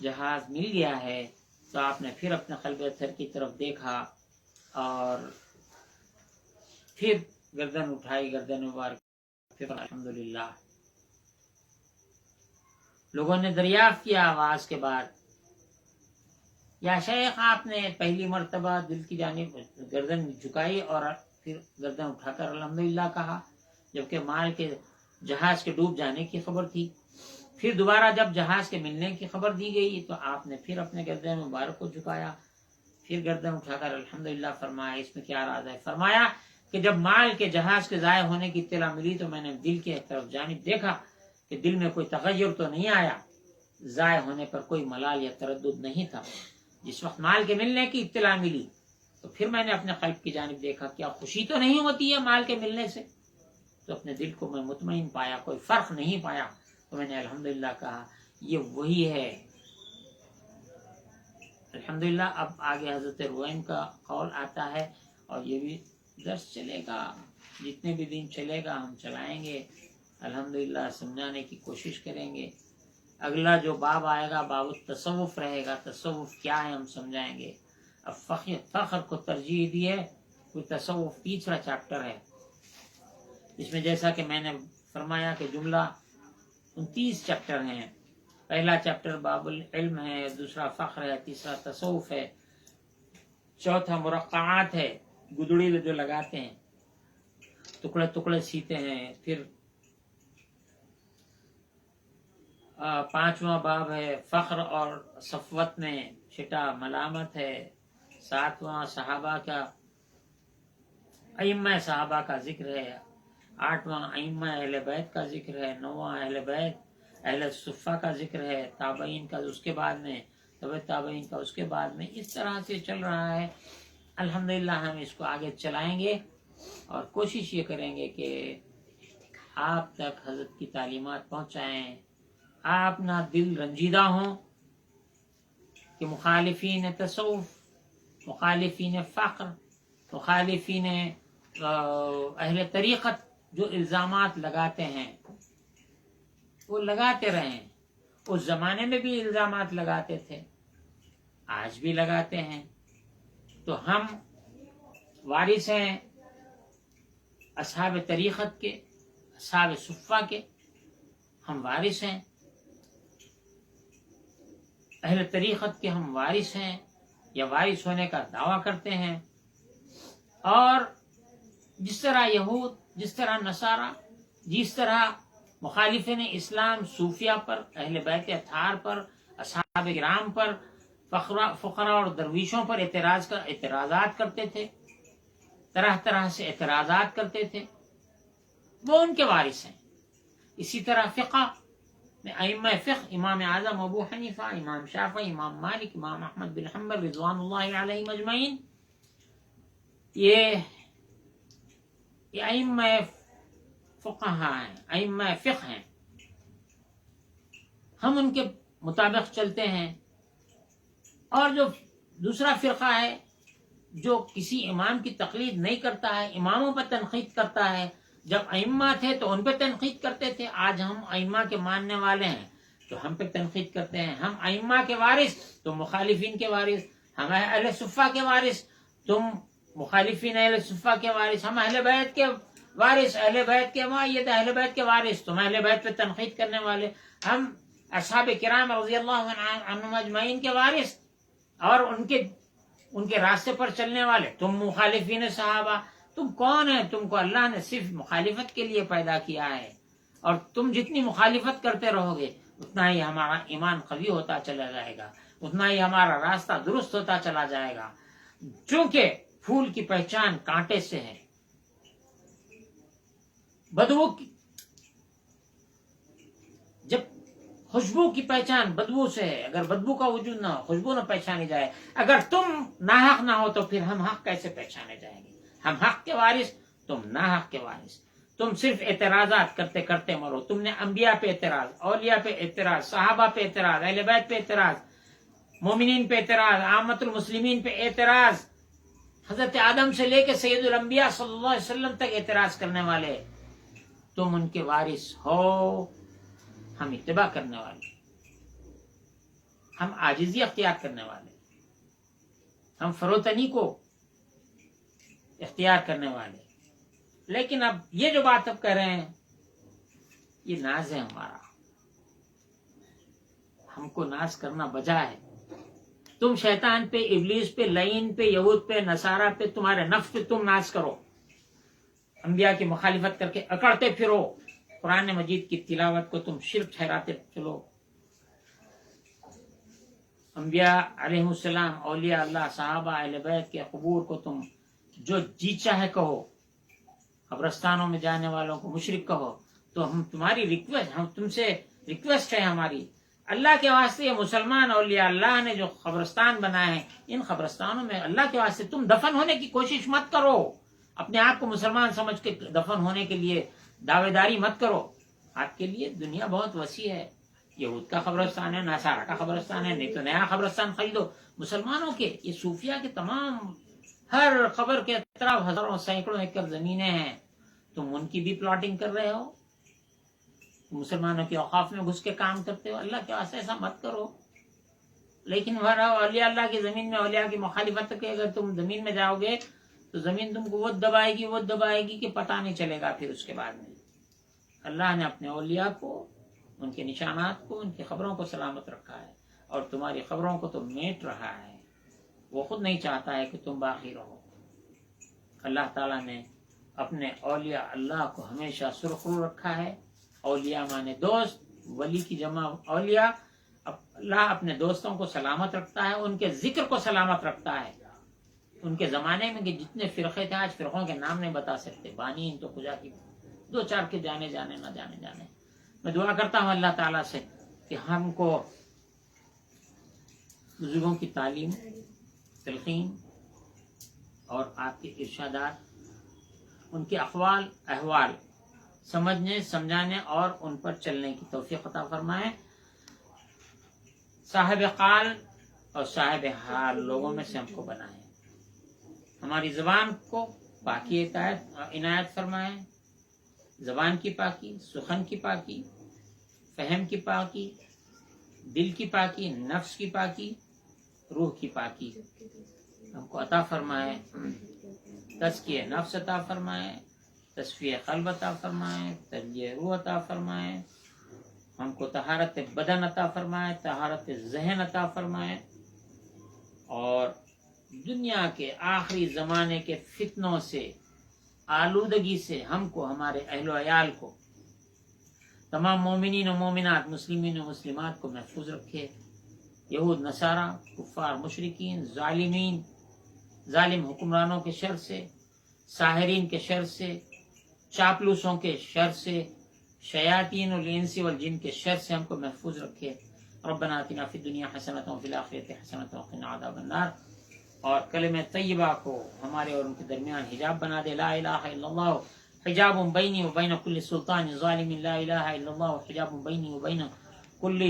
جہاز مل گیا ہے، تو آپ نے پھر اپنے قلب اطہر کی طرف دیکھا اور پھر گردن اٹھائی، گردن مبارک، پھر الحمدللہ. لوگوں نے دریافت کیا آواز کے بعد، یا شیخ آپ نے پہلی مرتبہ دل کی جانب گردن جھکائی اور پھر گردن اٹھا کر الحمدللہ کہا، جبکہ مال کے جہاز کے ڈوب جانے کی خبر تھی. پھر دوبارہ جب جہاز کے ملنے کی خبر دی گئی تو آپ نے پھر اپنے گردن مبارک کو جھکایا، پھر گردن اٹھا کر الحمدللہ فرمایا. اس میں کیا راز ہے؟ فرمایا کہ جب مال کے جہاز کے ضائع ہونے کی اطلاع ملی تو میں نے دل کے طرف جانب دیکھا کہ دل میں کوئی تغیر تو نہیں آیا، ضائع ہونے پر کوئی ملال یا تردد نہیں تھا. جس وقت مال کے ملنے کی اطلاع ملی تو پھر میں نے اپنے قلب کی جانب دیکھا، کیا خوشی تو نہیں ہوتی ہے مال کے ملنے سے؟ تو اپنے دل کو میں مطمئن پایا، کوئی فرق نہیں پایا، تو میں نے الحمدللہ کہا. یہ وہی ہے الحمدللہ. اب آگے حضرت رویم کا قول آتا ہے، اور یہ بھی درس چلے گا، جتنے بھی دن چلے گا ہم چلائیں گے، الحمدللہ سمجھانے کی کوشش کریں گے۔ اگلا جو باب آئے گا باب التصوف رہے گا، تصوف کیا ہے ہم سمجھائیں گے۔ اب فخر کو ترجیح دی ہے، کوئی تصوف تیسرا چیپٹر ہے، اس میں جیسا کہ میں نے فرمایا کہ جملہ 29 چیپٹر ہیں۔ پہلا چیپٹر باب العلم ہے، دوسرا فخر ہے، تیسرا تصوف ہے، چوتھا مرقعات ہے، گدڑی جو لگاتے ہیں، ٹکڑے ٹکڑے سیتے ہیں، پھر پانچواں باب ہے فخر اور صفوت میں، چھٹا ملامت ہے، ساتواں صحابہ کا ائمہ صحابہ کا ذکر ہے، آٹھواں ائمہ اہل بیت کا ذکر ہے، نواں اہل بیت اہل صفہ کا ذکر ہے، تابعین کا اس کے بعد میں، تابعین کا اس کے بعد میں، اس طرح سے چل رہا ہے۔ الحمدللہ ہم اس کو آگے چلائیں گے اور کوشش یہ کریں گے کہ آپ تک حضرت کی تعلیمات پہنچائیں، آپ نہ دل رنجیدہ ہوں کہ مخالفین تصوف، مخالفین فقر، مخالفین اہل طریقت جو الزامات لگاتے ہیں وہ لگاتے رہیں۔ اس زمانے میں بھی الزامات لگاتے تھے، آج بھی لگاتے ہیں، تو ہم وارث ہیں اصحاب طریقت کے، اصحاب صفہ کے، ہم وارث ہیں اہل طریقت کے، ہم وارث ہیں یا وارث ہونے کا دعویٰ کرتے ہیں۔ اور جس طرح یہود، جس طرح نصارہ، جس طرح مخالفین اسلام صوفیہ پر، اہل بیت اطہار پر، اصحاب کرام پر، فقراء اور درویشوں پر اعتراضات کرتے تھے، طرح طرح سے اعتراضات کرتے تھے، وہ ان کے وارث ہیں۔ اسی طرح فقہ میں ائمہ فقہ، امام اعظم ابو حنیفہ، امام شافعی، امام مالک، امام احمد بن حنبل رضوان اللہ علیہم اجمعین، یہ ائمہ فقہ ہیں، ائمہ فقہ ہیں، ہم ان کے مطابق چلتے ہیں۔ اور جو دوسرا فرقہ ہے جو کسی امام کی تقلید نہیں کرتا ہے، اماموں پر تنقید کرتا ہے، جب ائمہ تھے تو ان پہ تنقید کرتے تھے، آج ہم ائمہ کے ماننے والے ہیں تو ہم پہ تنقید کرتے ہیں۔ ہم ائمہ کے وارث، تم مخالفین کے وارث، ہم اہل صفہ کے وارث، تم مخالفین اہل صفہ کے وارث، ہم اہل بیت کے وارث، اہل بیت کے مؤید، اہل بیت کے وارث، تم اہل بیت پہ تنقید کرنے والے، ہم اصحاب کرام رضی اللہ عنہم اجمعین کے وارث اور ان کے راستے پر چلنے والے، تم مخالفین صحابہ۔ تم کون ہیں؟ تم کو اللہ نے صرف مخالفت کے لیے پیدا کیا ہے، اور تم جتنی مخالفت کرتے رہو گے اتنا ہی ہمارا ایمان قوی ہوتا چلا جائے گا، اتنا ہی ہمارا راستہ درست ہوتا چلا جائے گا۔ چونکہ پھول کی پہچان کانٹے سے ہے، بدبو کی، جب خوشبو کی پہچان بدبو سے ہے، اگر بدبو کا وجود نہ ہو، خوشبو نہ پہچانی جائے، اگر تم ناحق نہ ہو تو پھر ہم حق کیسے پہچانے جائیں گے؟ ہم حق کے وارث، تم ناحق کے وارث۔ تم صرف اعتراضات کرتے کرتے مرو۔ تم نے انبیاء پہ اعتراض، اولیاء پہ اعتراض، صحابہ پہ اعتراض، اہل بیت پہ اعتراض، مومنین پہ اعتراض، عامت المسلمین پہ اعتراض، حضرت آدم سے لے کے سید الانبیاء صلی اللہ علیہ وسلم تک اعتراض کرنے والے، تم ان کے وارث ہو، ہم اتباع کرنے والے، ہم عاجزی اختیار کرنے والے، ہم فروتنی کو اختیار کرنے والے۔ لیکن اب یہ جو بات اب کہہ رہے ہیں یہ ناز ہے ہمارا، ہم کو ناز کرنا بجا ہے۔ تم شیطان پہ، ابلیس پہ، لعین پہ، یہود پہ، نصارہ پہ، تمہارے نفس پہ تم ناز کرو، انبیاء کی مخالفت کر کے اکڑتے پھرو، قرآن مجید کی تلاوت کو تم شرک ٹھہراتے چلو، انبیاء علیہ السلام، اولیاء اللہ، صحابہ، اہل بیت کے قبور کو تم جو جی چاہے کہو، قبرستانوں میں جانے والوں کو مشرک کہو، تو ہم تمہاری ریکویسٹ، ہم تم سے ریکویسٹ ہے ہماری، اللہ کے واسطے یہ مسلمان اولیاء اللہ نے جو قبرستان بنائے ہیں، ان قبرستانوں میں اللہ کے واسطے تم دفن ہونے کی کوشش مت کرو، اپنے آپ کو مسلمان سمجھ کے دفن ہونے کے لیے دعوے داری مت کرو۔ آپ کے لیے دنیا بہت وسیع ہے، یہود کا قبرستان ہے، نصارہ کا قبرستان ہے، نہیں تو نیا قبرستان خریدو۔ مسلمانوں کے، یہ صوفیہ کے تمام ہر قبر کے طرح ہزاروں سینکڑوں ایکڑ زمینیں ہیں، تم ان کی بھی پلاٹنگ کر رہے ہو، مسلمانوں کے اوقاف میں گھس کے کام کرتے ہو. اللہ کے واسطے ایسا مت کرو. لیکن اولیاء اللہ کی زمین میں اولیاء کی مخالفت کے اگر تم زمین میں جاؤ گے تو زمین تم کو وہ دبائے گی کہ پتہ نہیں چلے گا. پھر اس کے بعد میں اللہ نے اپنے اولیاء کو، ان کے نشانات کو، ان کی خبروں کو سلامت رکھا ہے، اور تمہاری خبروں کو تو میٹ رہا ہے. وہ خود نہیں چاہتا ہے کہ تم باقی رہو. اللہ تعالیٰ نے اپنے اولیاء اللہ کو ہمیشہ سرخرو رکھا ہے. اولیاء مانے دوست، ولی کی جمع اولیاء. اللہ اپنے دوستوں کو سلامت رکھتا ہے، ان کے ذکر کو سلامت رکھتا ہے. ان کے زمانے میں کہ جتنے فرقے تھے، آج فرقوں کے نام نہیں بتا سکتے. بانی ان تو خدا کی دو چار کے جانے نہ جانے. میں دعا کرتا ہوں اللہ تعالیٰ سے کہ ہم کو بزرگوں کی تعلیم، تلقین اور آپ کے ارشادات، ان کے اقوال احوال سمجھنے، سمجھانے اور ان پر چلنے کی توفیق عطا فرمائے. صاحب قال اور صاحب حال لوگوں میں سے ہم کو بنائے. ہماری زبان کو پاکی عنایت فرمائے. زبان کی پاکی، سخن کی پاکی، فہم کی پاکی، دل کی پاکی، نفس کی پاکی، روح کی پاکی ہم کو عطا فرمائے. تزکیہ نفس عطا فرمائے، تصفیہ قلب عطا فرمائے، تجلیہ روح عطا فرمائے. ہم کو طہارت بدن عطا فرمائے، طہارت ذہن عطا فرمائے، اور دنیا کے آخری زمانے کے فتنوں سے، آلودگی سے ہم کو، ہمارے اہل و عیال کو، تمام مومنین و مومنات، مسلمین و مسلمات کو محفوظ رکھے. یہود، نصارہ، کفار، مشرکین، ظالم حکمرانوں کے شر سے، ساحرین کے شر سے، چاپلوسوں کے شر سے، شیاطین الانس والجن کے شر سے ہم کو محفوظ رکھے. ربنا آتنا فی الدنیا حسنۃ وفی الآخرۃ حسنۃ وقنا عذاب النار. اور کلمہ طیبہ کو ہمارے اور ان کے درمیان حجاب بنا دے. لا الہ الا اللہ حجاب بینی و بین کل سلطان ظالم، لا الہ الا اللہ حجاب بینی و بین کل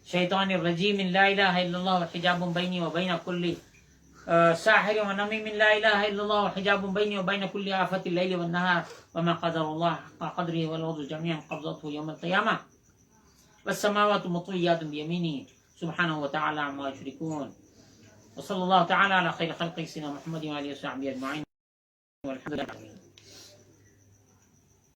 شیطان الرجیم، لا الہ الا اللہ حجاب بینی و بین کل ساحر و نمیم، لا الہ الا اللہ حجاب بینی و بین کل آفت اللیل والنہار، وما قدر اللہ حق قدره والارض جميعا قبضته يوم القیامہ والسماوات مطویات بیمینہ سبحانہ وتعالی عما یشرکون. وصلی اللہ تعالی علی خیر خلق سیدنا محمد وآلہ وصحبہ اجمعین والحمد للہ.